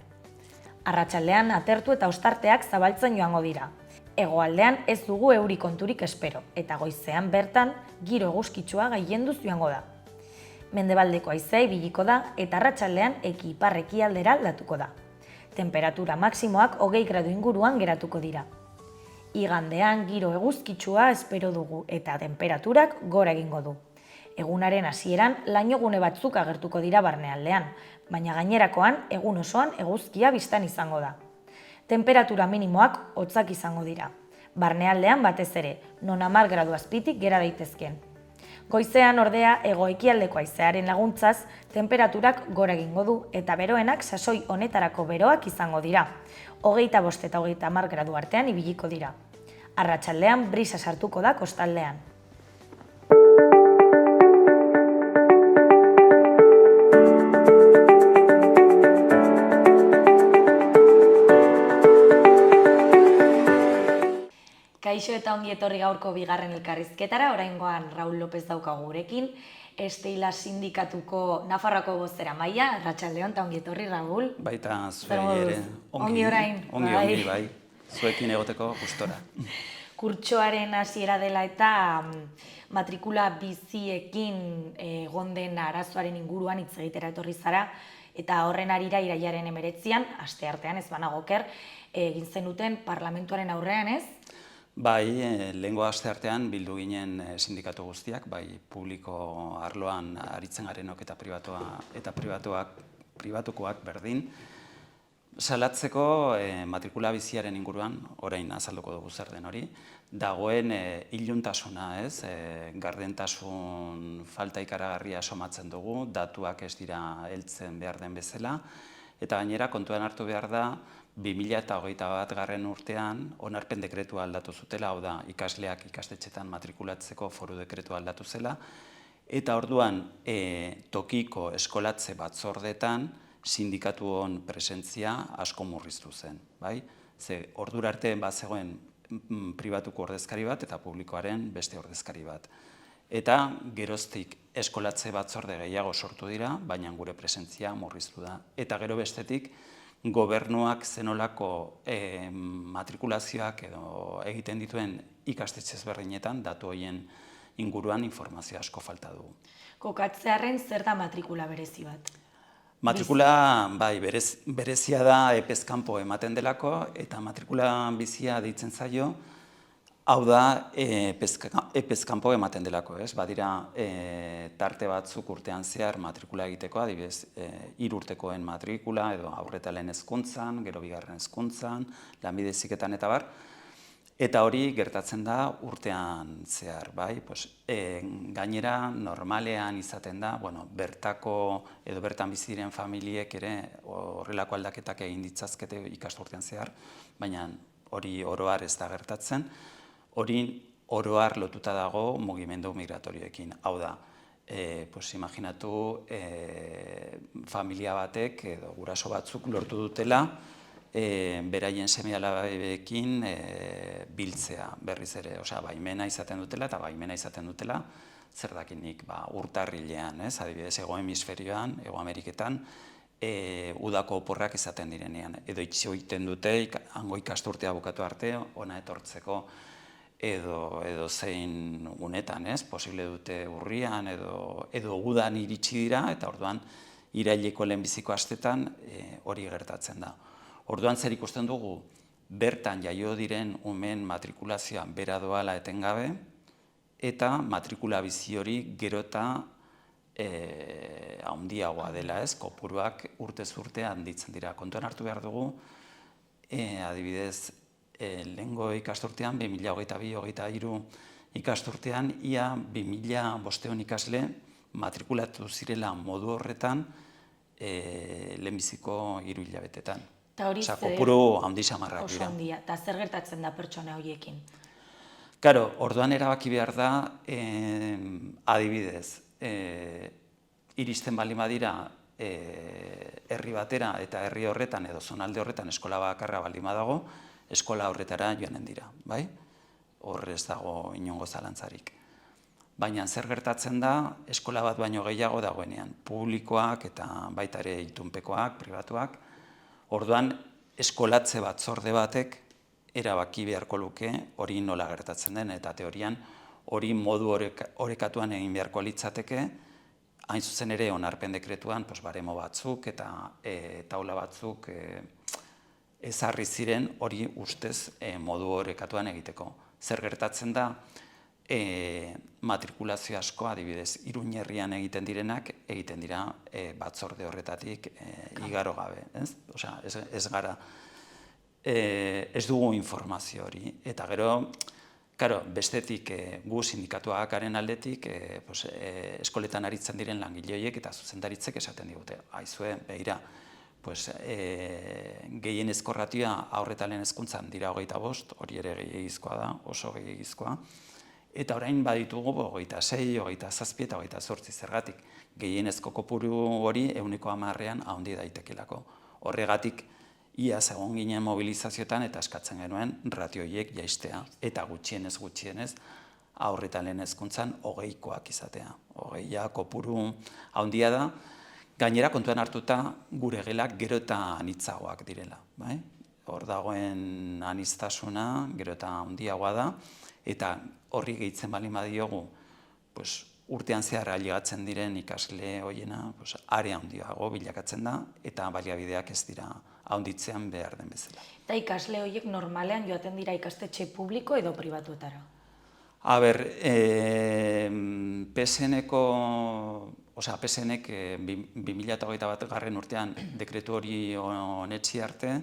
Arratsaldean atertu eta ostarteak zabaltzen joango dira. Hegoaldean ez dugu euri konturik espero, eta goizean bertan giro eguzkitsua gaienduz joango da. Mendebaldeko haizea ibiliko da eta arratsaldean eki-ipar ekialdera aldatuko da. Temperatura maksimoak 20 gradu inguruan geratuko dira. Igandean giro eguzkitsua espero dugu eta temperaturak gora egingo du. Egunaren hasieran lainogune batzuk agertuko dira barnealdean, baina gainerakoan egun osoan eguzkia bistan izango da. Temperatura minimoak hotzak izango dira. Barnealdean batez ere, non 10 gradu azpitik gera daitezken. Goizean ordea hego-ekialdeko haizearen laguntzaz, temperaturak gora egingo du eta beroenak sasoi honetarako beroak izango dira. 25 eta 30 gradu artean ibiliko dira. Arratsaldean brisa sartuko da kostaldean. Kaixo eta ongi etorri gaurko bigarren elkarrizketara, oraingoan Raul López daukagu gurekin, Esteila sindikatuko Nafarroako bozeramailea, arratsaldeon eta ongi etorri Raul. Baita zuei ere. Ongi orain. Ongi, bai. Zuekin egoteko gustora. Kurtsoaren hasiera dela eta matrikula biziekin egon den arazoaren inguruan hitz egitera etorri zara, eta horren harira irailaren 19an, asteartean ez banago oker, egin zenuten parlamentuaren aurrean, ez? Bai, lehengo asteartean bildu ginen sindikatu guztiak, bai publiko arloan aritzen garenok eta pribatukoak berdin, salatzeko matrikula biziaren inguruan, orain azalduko dugu zer den hori, dagoen iluntasuna, ez, gardentasun falta ikaragarria somatzen dugu, datuak ez dira heltzen behar den bezala, eta gainera kontuan hartu behar da, 2021 urtean onarpen dekretua aldatu zutela, hau da, ikasleak ikastetxetan matrikulatzeko foru dekretua aldatu zela, eta orduan tokiko eskolatze batzordetan sindikatuon presentzia asko murriztu zen, bai? Ze ordura arte bazegoen pribatuko ordezkari bat eta publikoaren beste ordezkari bat. Eta geroztik eskolatze batzorde gehiago sortu dira, baina gure presentzia murriztu da. Eta gero bestetik, gobernuak zenolako matrikulazioak edo egiten dituen ikastetxe ezberdinetan datu horien inguruan informazio asko falta dugu. Kokatzearren zer da matrikula berezi bat? Matrikula, bai, berezia da epez kanpo ematen delako, eta matrikula bizia deitzen zaio, hau da epez kanpo ematen delako, ez? Badira tarte batzuk urtean zehar matrikula egiteko, adibidez, 3 urtekoen matrikula, edo aurreta lehen hezkuntzan, gero bigarren hezkuntzan, lanbide heziketan eta bar, eta hori gertatzen da urtean zehar, bai? Gainera, normalean izaten da, bertako edo bertan bizi diren familiek ere horrelako aldaketak egin ditzazkete ikasturtean zehar, baina hori oro har ez da gertatzen. Hori oro har lotuta dago mugimendu migratorioekin. Hau da, imaginatu familia batek edo guraso batzuk lortu dutela beraien seme-alabeekin biltzea berriz ere, baimena izaten dutela eta baimena izaten dutela zer dakinik urtarrilean, adibidez, Hego Hemisferioan, Hego Ameriketan, udako oporrak izaten direnean. Edo itxoiten dute, hango ikasturtea bukatu arte, ona etortzeko edo zein unetan, posible dute urrian edo udan iritsi dira, eta orduan iraileko lehenbiziko astetan hori gertatzen da. Orduan zer ikusten dugu, bertan jaio diren umeen matrikulazioan bera doala etengabe, eta matrikula bizi hori gero eta handiagoa dela, kopuruak urtez urte handitzen dira. Kontuan hartu behar dugu, adibidez, lehengo ikasturtean, 2022-2023 ikasturtean, ia 2500 ikasle matrikulatu zirela modu horretan lehenbiziko 3 hilabetetan. Kopuru handi samarrak dira. Oso handia, eta zer gertatzen da pertsona horiekin? Karo, orduan erabaki behar da, adibidez, iristen baldin badira herri batera eta herri horretan edo zonalde horretan eskola bakarra baldin badago, eskola horretara joanen dira, bai? Hor ez dago inongo zalantzarik. Baina zer gertatzen da, eskola bat baino gehiago dagoenean, publikoak eta baita ere itunpekoak, pribatuak, orduan eskolatze batzorde batek erabaki beharko luke hori nola gertatzen den, eta teorian hori modu orekatuan egin beharko litzateke, hain zuzen ere onarpen dekretuan baremo batzuk eta taula batzuk ezarri ziren hori ustez modu orekatuan egiteko. Zer gertatzen da, matrikulazio asko, adibidez, Iruña herrian egiten direnak, egiten dira batzorde horretatik igaro gabe, ez? Osea, ez gara, ez dugu informazio hori. Eta gero, claro, bestetik gu sindikatuakaren aldetik, eskoletan aritzen diren langile horiek eta zuzendaritzek esaten digute, aizue, behira, gehienezko ratioa haur eta lehen hezkuntzan dira 25, hori ere gehiegizkoa da, oso gehiegizkoa, eta orain baditugu 26, 27 eta 28 zergatik. Gehienezko kopuru hori 110ean handi daitekelako. Horregatik, iaz egon ginen mobilizazioetan eta eskatzen genuen ratio horiek jaistea. Eta gutxienez, haur eta lehen hezkuntzan 20koak izatea. 20a kopuru handia da, gainera kontuan hartuta gure gelak gero eta anitzagoak direla. Hor dagoen aniztasuna gero eta handiagoa da, eta horri gehitzen baldin badiogu, urtean zehar ailegatzen diren ikasle horiena are handiago bilakatzen da, eta baliabideak ez dira handitzean behar den bezala. Eta ikasle horiek normalean joaten dira ikastetxe publiko edo pribatuetara? PSNek 2021 urtean dekretu hori onetsi arte,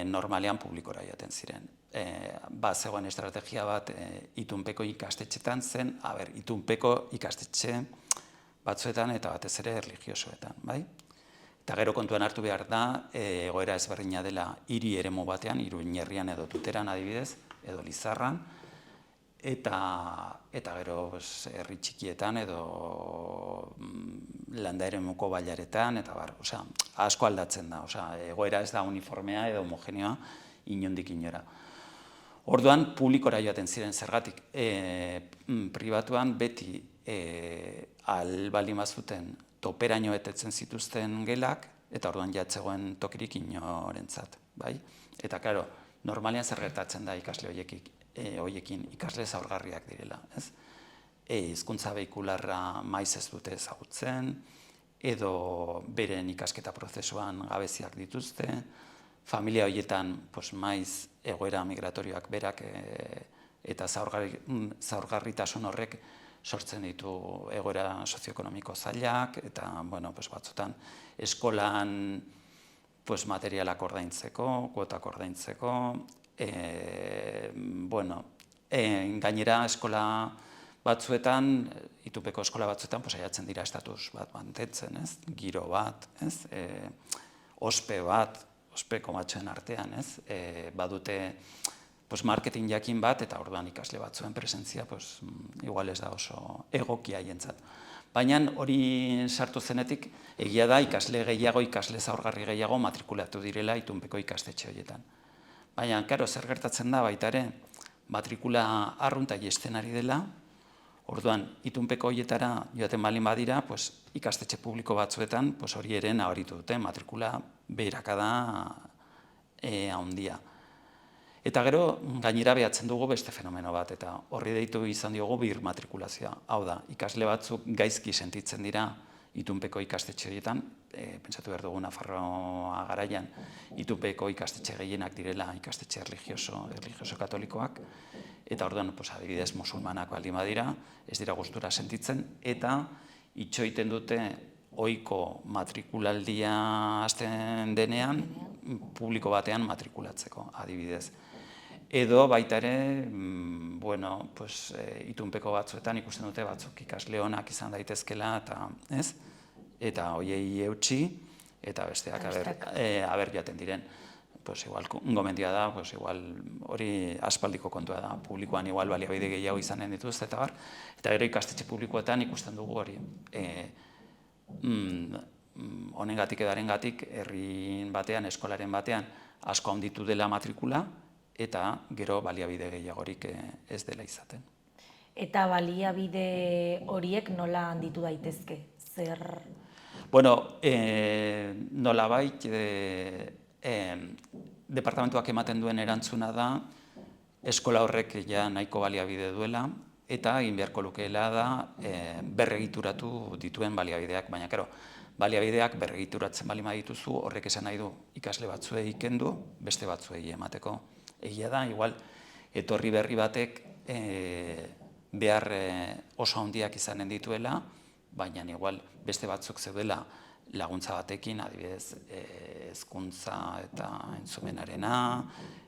normalean publikora joaten ziren. Zegoen estrategia bat itunpeko ikastetxetan zen, itunpeko ikastetxe batzuetan eta batez ere erlijiosoetan, bai? Eta gero kontuan hartu behar da, egoera ezberdina dela hiri eremu batean, Iruña herrian edo Tuteran adibidez, edo Lizarran, eta gero herri txikietan edo landa eremuko bailaretan, eta asko aldatzen da, egoera ez da uniformea edo homogeneoa inondik inora. Orduan, publikora joaten ziren zergatik, pribatuan beti baldin bazuten toperaino betetzen zituzten gelak, eta orduan jatzegoen tokirik inorentzat, bai? Eta, klaro, normalean zer gertatzen da ikasle horiekin, ikasle zaurgarriak direla, ez? Hizkuntza behikularra maiz ez dute ezagutzen, edo beren ikasketa prozesuan gabeziak dituzte, familia horietan maiz egoera migratorioak berak eta zaurgarritasun horrek sortzen ditu egoera sozioekonomiko zailak, eta batzutan eskolan materialak ordaintzeko, kuotak ordaintzeko, gainera eskola batzuetan, itunpeko eskola batzuetan, saiatzen dira estatus bat mantentzen, giro bat, ospe bat, ospeko batzuen artean, badute marketing jakin bat, eta orduan ikasle batzuen presentzia igual ez da oso egokia haientzat. Baina hori sartu zenetik, egia da ikasle gehiago, ikasle zaurgarri gehiago matrikulatu direla itunpeko ikastetxe horietan. Baina, karo, zer gertatzen da baita ere, matrikula arrunta jesten ari dela, orduan itunpeko horietara joaten baldin badira, ikastetxe publiko batzuetan hori ere nabaritu dute, matrikula beherakada handia. Eta gero, gainera behatzen dugu beste fenomeno bat, eta horri deitu izan diogu birmatrikulazioa. Hau da, ikasle batzuk gaizki sentitzen dira itunpeko ikastetxe horietan, pentsatu behar dugu Nafarroa garaian, itunpeko ikastetxe gehienak direla ikastetxe erlijioso katolikoak, eta orduan, adibidez, musulmanak baldin badira, ez dira gustura sentitzen, eta itxoiten dute ohiko matrikulaldia hasten denean, publiko batean matrikulatzeko, adibidez. Edo baita ere, itunpeko batzuetan ikusten dute batzuk ikasle onak izan daitezkela, eta hoiei eutsi, eta besteak aber jaten diren. Igual, gomendioa da, hori aspaldiko kontua da, publikoan igual baliabide gehiago izanen dituzte, eta gero ikastetxe publikoetan ikusten dugu hori. Honengatik edo harengatik, herrin batean, eskolaren batean, asko handitu dela matrikula, eta gero baliabide gehiagorik ez dela izaten. Eta baliabide horiek nola handitu daitezke? Zer? Nolabait, departamentuak ematen duen erantzuna da, eskola horrek ja nahiko baliabide duela, eta egin beharko lukeela da berregituratu dituen baliabideak, baina baliabideak berregituratzen baldin badituzu, horrek esan nahi du ikasle batzuei kendu, beste batzuei emateko. Egia da, igual, etorri berri batek behar oso handiak izanen dituela, baina igual beste batzuk zeudela laguntza batekin, adibidez, hezkuntza eta entzumenarena,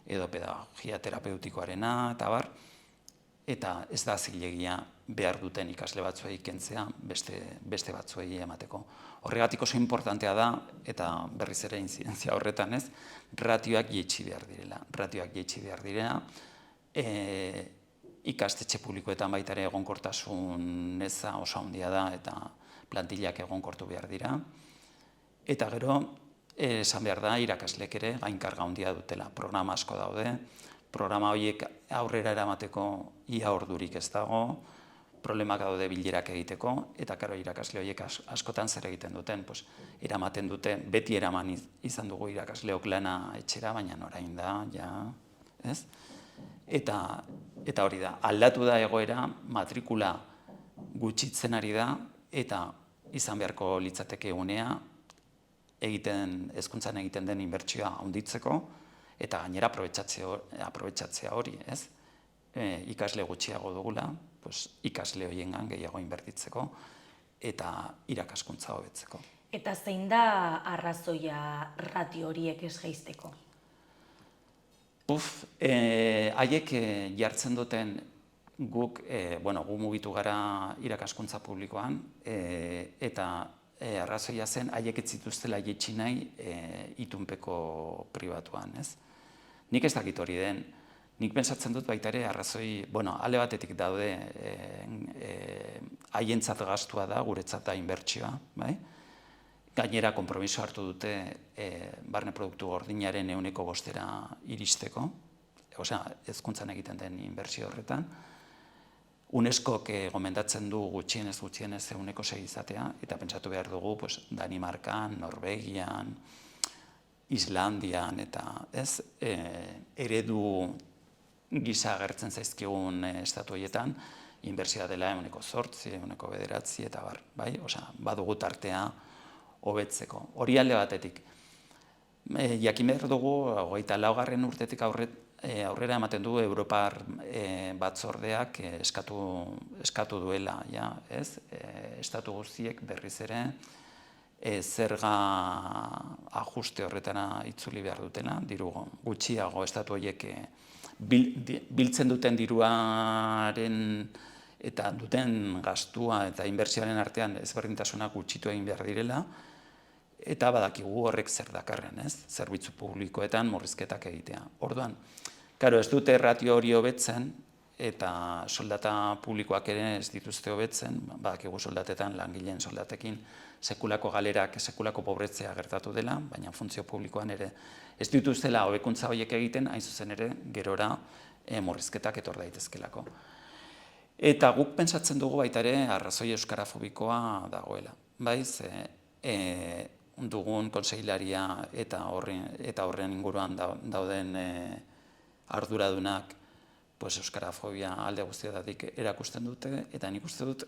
edo pedagogia terapeutikoarena, eta bar, eta ez da zilegia behar duten ikasle batzuei kentzea beste batzuei emateko. Horregatik oso importantea da, eta berriz ere intzidentzia horretan ez, ratioak jaitsi behar direla. Ratioak jaitsi behar direla, ikastetxe publikoetan baita ere egonkortasun eza oso handia da, eta plantillak egonkortu behar dira. Eta gero, esan behar da, irakaslek ere gainkarga handia dutela. Programa asko daude, programa horiek aurrera eramateko ia ordurik ez dago, problemak daude bilerak egiteko, eta karo irakasle horiek askotan zer egiten duten, eramaten dute, beti eraman izan dugu irakasleok lana etxera, baina orain da, ja, ez? Eta hori da, aldatu da egoera, matrikula gutxitzen ari da, eta izan beharko litzateke unea, hezkuntzan egiten den inbertsioa handitzeko, eta gainera aprobetxatzea hori, ez? Ikasle gutxiago dugula, ikasle horiengan gehiago inbertitzeko, eta irakaskuntza hobetzeko. Eta zein da arrazoia ratio horiek ez jaisteko? Haiek jartzen duten gu mugitu gara irakaskuntza publikoan, eta arrazoia zen haiek ez zituztela jaitsi nahi itunpeko pribatuan, ez? Nik ez dakit hori den, nik pentsatzen dut baita ere arrazoi, alde batetik daude haientzat gastua da, guretzat da inbertsioa, bai? Gainera konpromiso hartu dute barne produktu gordinaren 5% iristeko, osea, hezkuntzan egiten den inbertsio horretan. UNESCOk gomendatzen du gutxienez 6% izatea, eta pentsatu behar dugu Danimarkan, Norvegian, Islandian, eta eredu gisa agertzen zaizkigun estatu horietan, inbertsioa dela 8%, 9%, eta bar, bai? Osea, badugu tartea hobetzeko. Hori alde batetik. Jakin behar dugu, 24. urtetik aurrera ematen du Europar batzordeak eskatu duela, ez? Estatu guztiek berriz ere zerga ajuste horretara itzuli behar dutela, diru gutxiago estatu horiek biltzen duten diruaren eta duten gastua eta inbertsioaren artean ezberdintasunak gutxitu egin behar direla, eta badakigu horrek zer dakarren, ez? Zerbitzu publikoetan murrizketak egitea. Orduan, ez dute ratio hori hobetzen, eta soldata publikoak ere ez dituzte hobetzen, badakigu soldatetan langileen soldatekin sekulako galerak, sekulako pobretzea gertatu dela, baina funtzio publikoan ere ez dituztela hobekuntza horiek egiten, hain zuzen ere gerora murrizketak etor daitezkelako. Eta guk pentsatzen dugu baita ere arrazoi euskarafobikoa dagoela. Baiz, dugun kontseilaria eta horren inguruan dauden arduradunak euskarafobia alde guztietatik erakusten dute, eta nik uste dut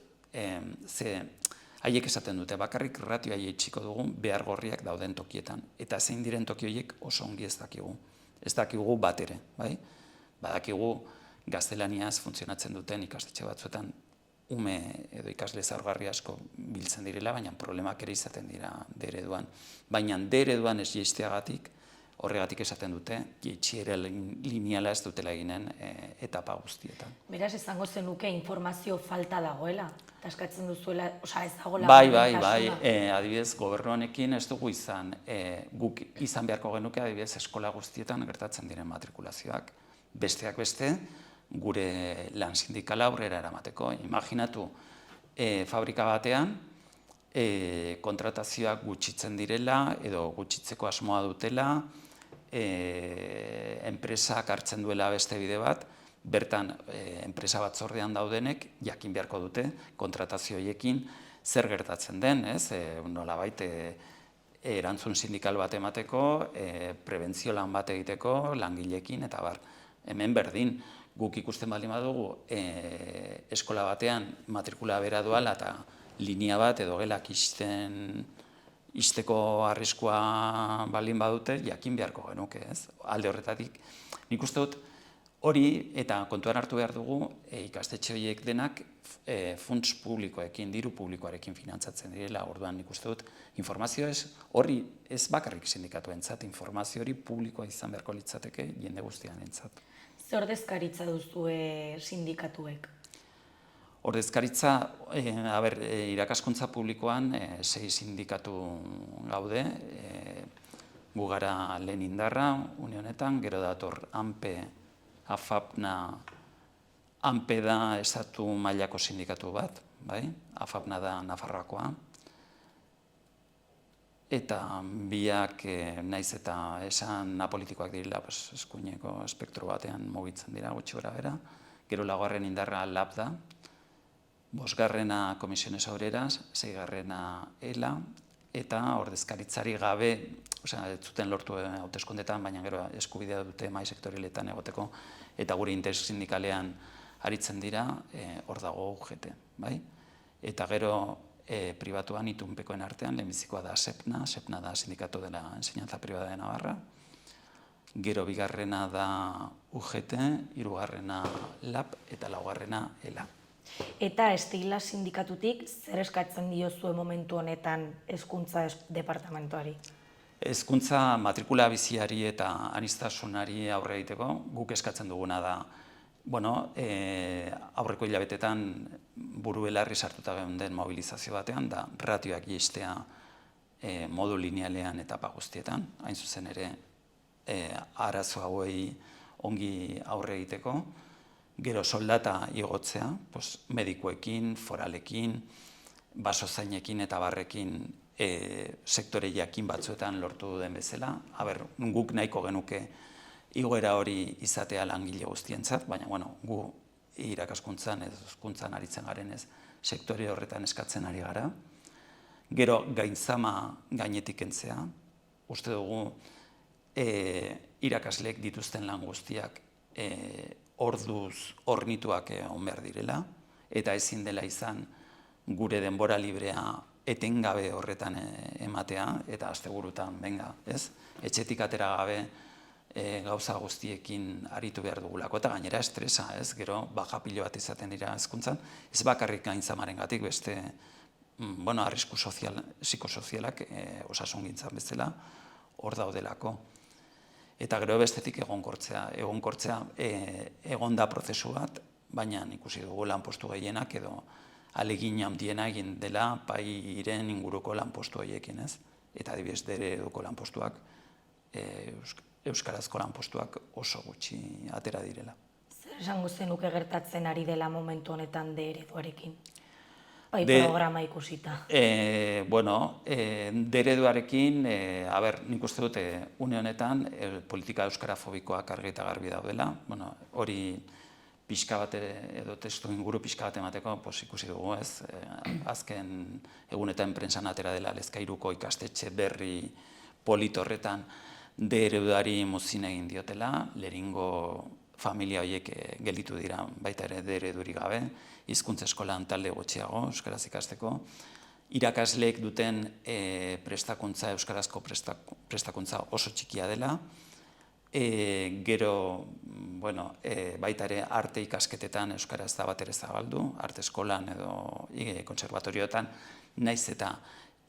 haiek esaten dute, bakarrik ratioa jaitsiko dugun behar gorriak dauden tokietan, eta zein diren toki horiek oso ongi ez dakigu. Ez dakigu bat ere, bai? Badakigu gaztelaniaz funtzionatzen duten ikastetxe batzuetan ume edo ikasle zaurgarri asko biltzen direla, baina problemak ere izaten dira D-ereduan. Baina D-ereduan ez jaisteagatik, horregatik esaten dute, jaitsiera lineala ez dutela eginen etapa guztietan. Beraz, esango zenuke informazio falta dagoela, eta eskatzen duzuela, ez dagoela... Bai, adibidez, gobernu honekin ez dugu izan, guk izan beharko genuke, adibidez, eskola guztietan gertatzen diren matrikulazioak. Besteak beste, gure lan sindikala aurrera eramateko. Imaginatu, fabrika batean, kontratazioak gutxitzen direla, edo gutxitzeko asmoa dutela, enpresak hartzen duela beste bide bat, bertan enpresa batzordean daudenek jakin beharko dute kontratazio horiekin zer gertatzen den, nolabait erantzun sindikal bat emateko, prebentzio lan bat egiteko, langileekin, eta bar. Hemen berdin, guk ikusten baldin badugu eskola batean matrikula bera doala eta linea bat edo gelak izteko arriskua baldin badute, jakin beharko genuke, ez? Alde horretatik, nik uste dut Hori, eta kontuan hartu behar dugu, ikastetxe horiek denak funts publikoekin, diru publikoarekin finantzatzen direla, orduan nik uste dut, informazio horri ez bakarrik sindikatuentzat, informazio hori publikoa izan beharko litzateke jende guztianentzat. Ze ordezkaritza duzue sindikatuek? Ordezkaritza, irakaskuntza publikoan 6 sindikatu gaude, gu gara lehen indarra, une honetan, gero dator ANPE, AFAPNA, ANPE da estatu mailako sindikatu bat, bai? AFAPNA da Nafarroakoa. Eta biak, naiz eta esan apolitikoak direla, eskuineko espektro batean mugitzen dira, gutxi gora bera. Gero laugarren indarra LAB da, 5. Comisiones Obreras, 6. ELA, eta ordezkaritzari gabe, ez zuten lortu hauteskundetan, baina gero eskubidea dute mahai sektorialetan egoteko, eta gure interes sindikalean aritzen dira, hor dago UGT, bai? Eta gero pribatuan itunpekoen artean, lehenbizikoa da SEPNA da Sindikatu de la Enseñanza Privada de Navarra, gero 2. da UGT, 3. LAB eta 4. ELA. Eta Estila sindikatutik zer eskatzen diozue momentu honetan hezkuntza departamentuari? Hezkuntza matrikula biziari eta aniztasunari aurre egiteko, guk eskatzen duguna da, aurreko hilabetetan buru belarri sartuta den mobilizazio batean, da ratioak jaistea modu linealean etapa guztietan, hain zuzen ere arazo hauei ongi aurre egiteko, gero soldata igotzea, medikuekin, foralekin, basozainekin eta barrekin sektore jakin batzuetan lortu den bezala. Guk nahiko genuke igoera hori izatea langile guztientzat, baina gu irakaskuntzan edo hezkuntzan aritzen garenez sektore horretan eskatzen ari gara. Gero gainzama gainetik kentzea, uste dugu irakasleek dituzten lan guztiak orduz hornituak egon behar direla, eta ezin dela izan gure denbora librea etengabe horretan ematea, eta asteburutan, etxetik atera gabe gauza guztiekin aritu behar dugulako, eta gainera estresa, gero baja pilo bat izaten dira hezkuntzan, ez bakarrik gainzamarengatik beste arrisku psikosozialak osasungintzan bezala hor daudelako. Eta gero bestetik egonkortzea egon da prozesu bat, baina ikusi dugu lanpostu gehienak edo alegin handiena egin dela pairen inguruko lanpostu horiekin, ez? Eta adibidez D-ereduko lanpostuak, euskarazko lanpostuak oso gutxi atera direla. Zer esango zenuke gertatzen ari dela momentu honetan D-ereduarekin? Programa ikusita. D-ereduarekin, nik uste dute une honetan politika euskarafobikoak argi eta garbi daudela. Hori pixka bat edo testu inguru pixka bat emateko ikusi dugu, ez? Azken egunetan prentsan atera dela Lezkairuko ikastetxe berri polit horretan D-ereduari muzin egin diotela, lehenengo familia horiek gelditu dira baita ere D-eredurik gabe, hizkuntza eskolan talde gutxiago euskaraz ikasteko, irakasleek duten euskarazko prestakuntza oso txikia dela, gero baita ere arte ikasketetan euskaraz da bat ere zabaldu, arte eskolan edo kontserbatorioetan, naiz eta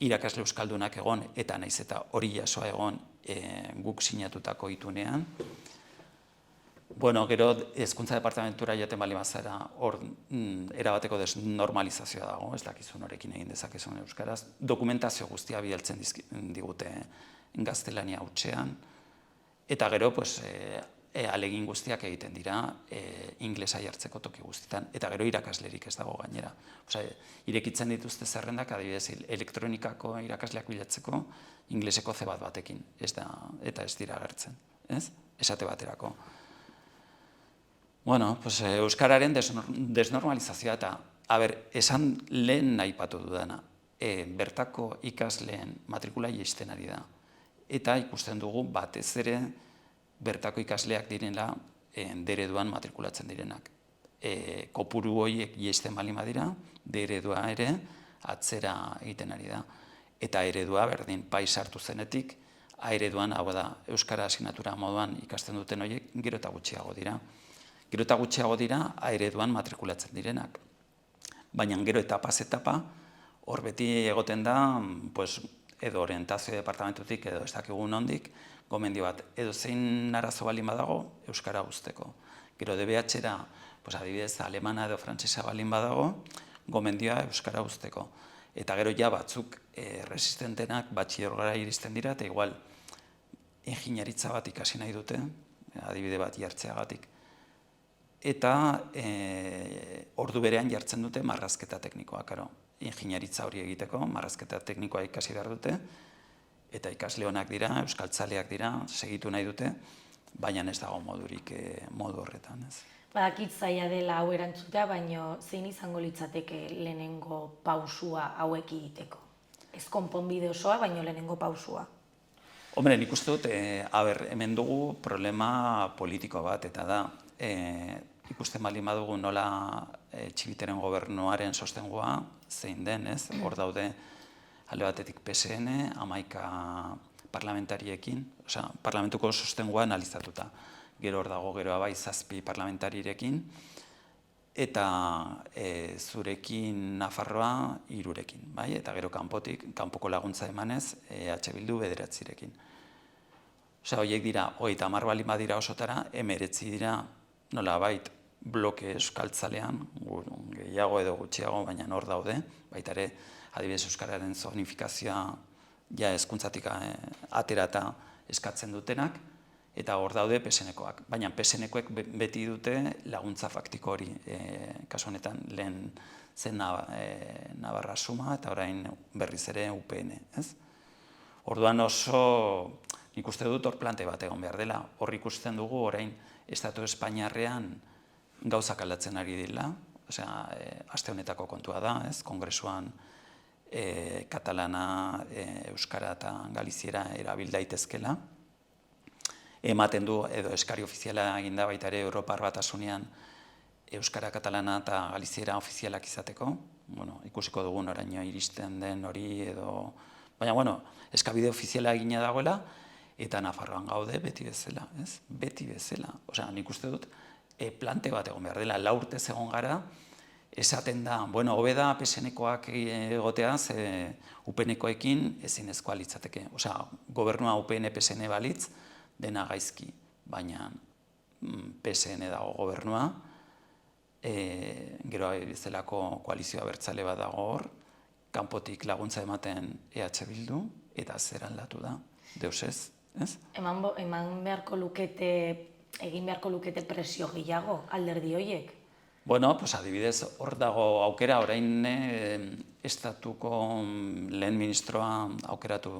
irakasle euskaldunak egon eta naiz eta hori jasoa egon guk sinatutako itunean. Gero hezkuntza departamentura joaten bali bazara hor erabateko desnormalizazioa dago, ez dakizun horekin egin dezakezun euskaraz. Dokumentazio guztia bidaltzen digute gaztelania hutsean, eta gero alegin guztiak egiten dira inglesa jartzeko toki guztietan, eta gero irakaslerik ez dago gainera. Irekitzen dituzte zerrendak, adibidez elektronikako irakasleak bilatzeko ingleseko C1 batekin, eta ez dira agertzen, esate baterako. Euskararen desnormalizazioa eta, esan lehen nahi patu dudana, bertako ikasleen matrikula jaisten ari da. Eta ikusten dugu batez ere bertako ikasleak direla D-ereduan matrikulatzen direnak. Kopuru horiek jaisten baldin badira, D-eredua ere atzera egiten ari da. Eta eredua berdin pai sartu zenetik, A-ereduan, hau da, euskara asignatura moduan ikasten duten horiek gero eta gutxiago dira. Gero eta gutxiago dira A ereduan matrikulatzen direnak. Baina gero etapaz etapa, hor beti egoten da, pues, edo orientazio departamentutik edo ez dakigu nondik, gomendio bat, edo zein arazo baldin badago, euskara uzteko. Gero DBH-era, pues, adibidez, alemana edo frantsesa baldin badago, gomendioa euskara uzteko. Eta gero ja batzuk resistentenak batxilergora iristen dira, eta igual ingineritza bat ikasi nahi dute, adibide bat jartzeagatik. Eta ordu berean jartzen dute marrazketa teknikoa, karo. Ingineritza hori egiteko, marrazketa teknikoa ikasi behar dute, eta ikasle onak dira, euskaltzaleak dira, segitu nahi dute, baina ez dago modurik modu horretan, ez. Badakit zaila dela hau erantzutea, baina zein izango litzateke lehenengo pausua hauek egiteko? Ez konponbide osoa, baina lehenengo pausua. Hombre, nik uste dut, hemen dugu problema politiko bat, eta da, ikusten baldin badugu nola Txibiteren gobernuaren sostengua zein den, ez? Hor daude alde batetik PSN, 11 parlamentariekin, osea, parlamentuko sostengua analizatuta. Gero hor dago gero bai 7 parlamentarirekin, eta zurekin Nafarroa 3rekin, bai? Eta gero kanpoko laguntza emanez, EH Bildu 9rekin. Osea, horiek dira, 30 baldin badira osotara, 19 dira nolabait bloke euskaltzalean, gehiago edo gutxiago, baina hor daude, baita ere, adibidez euskararen zonifikazioa ja hezkuntzatik aterata eskatzen dutenak, eta hor daude PSN-koak. Baina PSN-koek beti dute laguntza faktiko hori, kasu honetan lehen zen Navarra Suma eta orain berriz ere UPN, ez? Orduan oso, nik uste dut hor plante bat egon behar dela. Hor ikusten dugu orain Estatu Espainiarrean gauzak aldatzen ari dira, osea, aste honetako kontua da, ez? Kongresuan katalana, euskara eta galiziera erabil daitezkela. Ematen du, edo eskari ofiziala eginda baita ere Europar Batasunean euskara, katalana eta galiziera ofizialak izateko. Bueno, ikusiko dugun oraino iristen den hori edo... Baina, bueno, eskabide ofiziala egina dagoela, eta Nafarroan gaude beti bezala, ez? Beti bezala. Osea, nik uste dut, plante bat egon behar dela, 4 urtez egon gara, esaten da, bueno, hobe da PSN-koak egotea, ze UPN-koekin ezinezkoa litzateke. Osea, gobernua UPN-PSN balitz, dena gaizki, baina PSN dago gobernua, gero bezalako koalizioa abertzale bat dago hor, kanpotik laguntza ematen EH Bildu, eta zer aldatu da, deus ez, ez? Eman beharko lukete, egin beharko lukete presio gehiago alderdi horiek? Bueno, pues adibidez, hor dago aukera, orain estatuko lehen ministroa aukeratu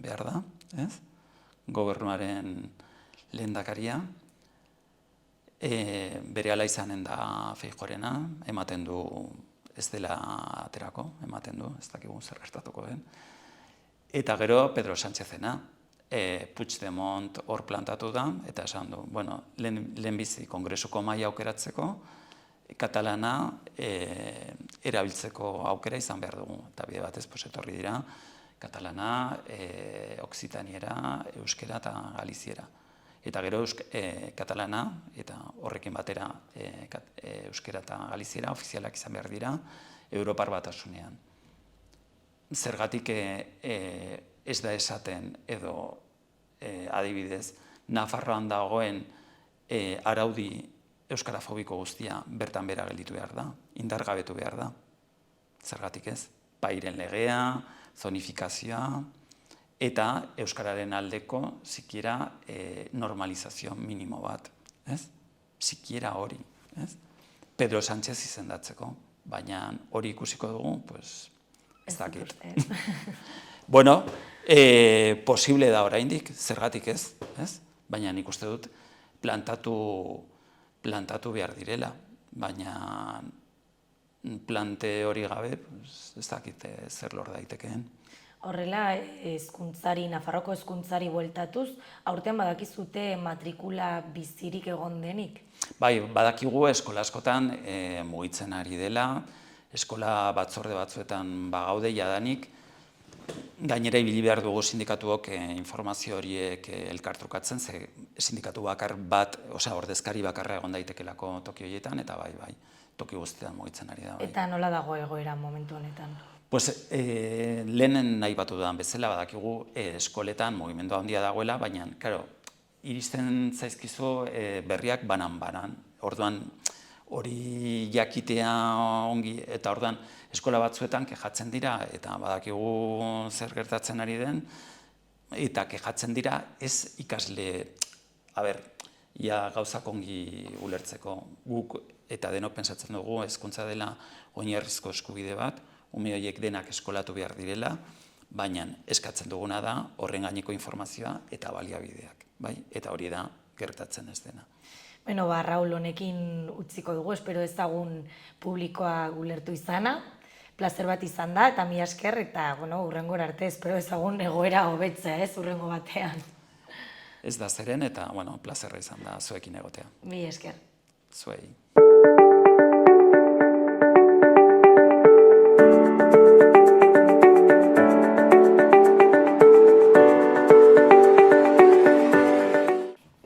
behar da, ez? Gobernuaren lehendakaria, berehala izanen da Feijóorena, ematen du ez dela aterako, ematen du, ez dakigu zer gertatuko den. Eta gero Pedro Sánchezena, Puigdemont hor plantatu da, eta esan du, bueno, lehenbizi kongresuko maila aukeratzeko, katalana erabiltzeko aukera izan behar dugu, eta bide batez etorri dira, katalana, oksitaniera, euskera eta galiziera. Eta gero katalana, eta horrekin batera euskera eta galiziera ofizialak izan behar dira, Europar Batasunean. Zergatik ez da esaten edo adibidez Nafarroan dagoen araudi euskarafobiko guztia bertan bera gelditu behar da, indargabetu behar da. Zergatik ez? Pairen legea, zonifikazioa, eta euskararen aldeko sikiera normalizazio minimo bat, ez? Sikiera hori, ez? Pedro Sánchez izendatzeko, baina hori ikusiko dugu, pues, ez dakit. Bueno, posible da oraindik, zergatik ez, ez? Baina nik uste dut plantatu behar direla, baina plante hori gabe, ez dakit zer lor daitekeen. Horrela, Nafarroko hezkuntzari bueltatuz, aurten badakizute matrikula bizirik egon denik? Bai, badakigu eskola askotan mugitzen ari dela, eskola batzorde batzuetan bagaude jadanik, Gainera ibili behar dugu sindikatuok informazio horiek elkartrukatzen, ze sindikatu bakar bat, ordezkari bakarra egon daitekelako toki horietan, eta bai, toki guztietan mugitzen ari da. Bai. Eta nola dago egoera momentu honetan? Pues, lehenen nahi batu dudan bezala, badakigu eskoletan mugimendu handia dagoela, baina, claro, iristen zaizkizu berriak banan-banan. Orduan, hori jakitea ongi, eta orduan eskola batzuetan kejatzen dira, eta badakigu zer gertatzen ari den, eta kejatzen dira ez ikasle, gauzak ongi ulertzeko. Guk eta denok pentsatzen dugu hezkuntza dela oinarrizko eskubide bat, ume horiek denak eskolatu behar direla, baina eskatzen duguna da horren gaineko informazioa eta baliabideak, bai? Eta hori da gertatzen ez dena. Beno, Raul, honekin utziko dugu, espero ezagun publikoa ulertu izana, plazer bat izan da, eta mila esker, eta, hurrengora arte, espero ezagun egoera hobetzea, hurrengo batean. Ez da zeren, eta, plazerra izan da zuekin egotea. Mila esker. Zuei.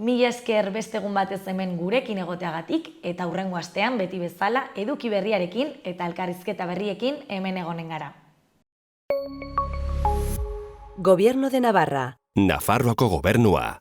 Mila esker beste egun batez hemen gurekin egoteagatik, eta hurrengo astean beti bezala eduki berriarekin eta elkarrizketa berriekin hemen egonen gara. Gobierno de Navarra. Nafarroako gobernua.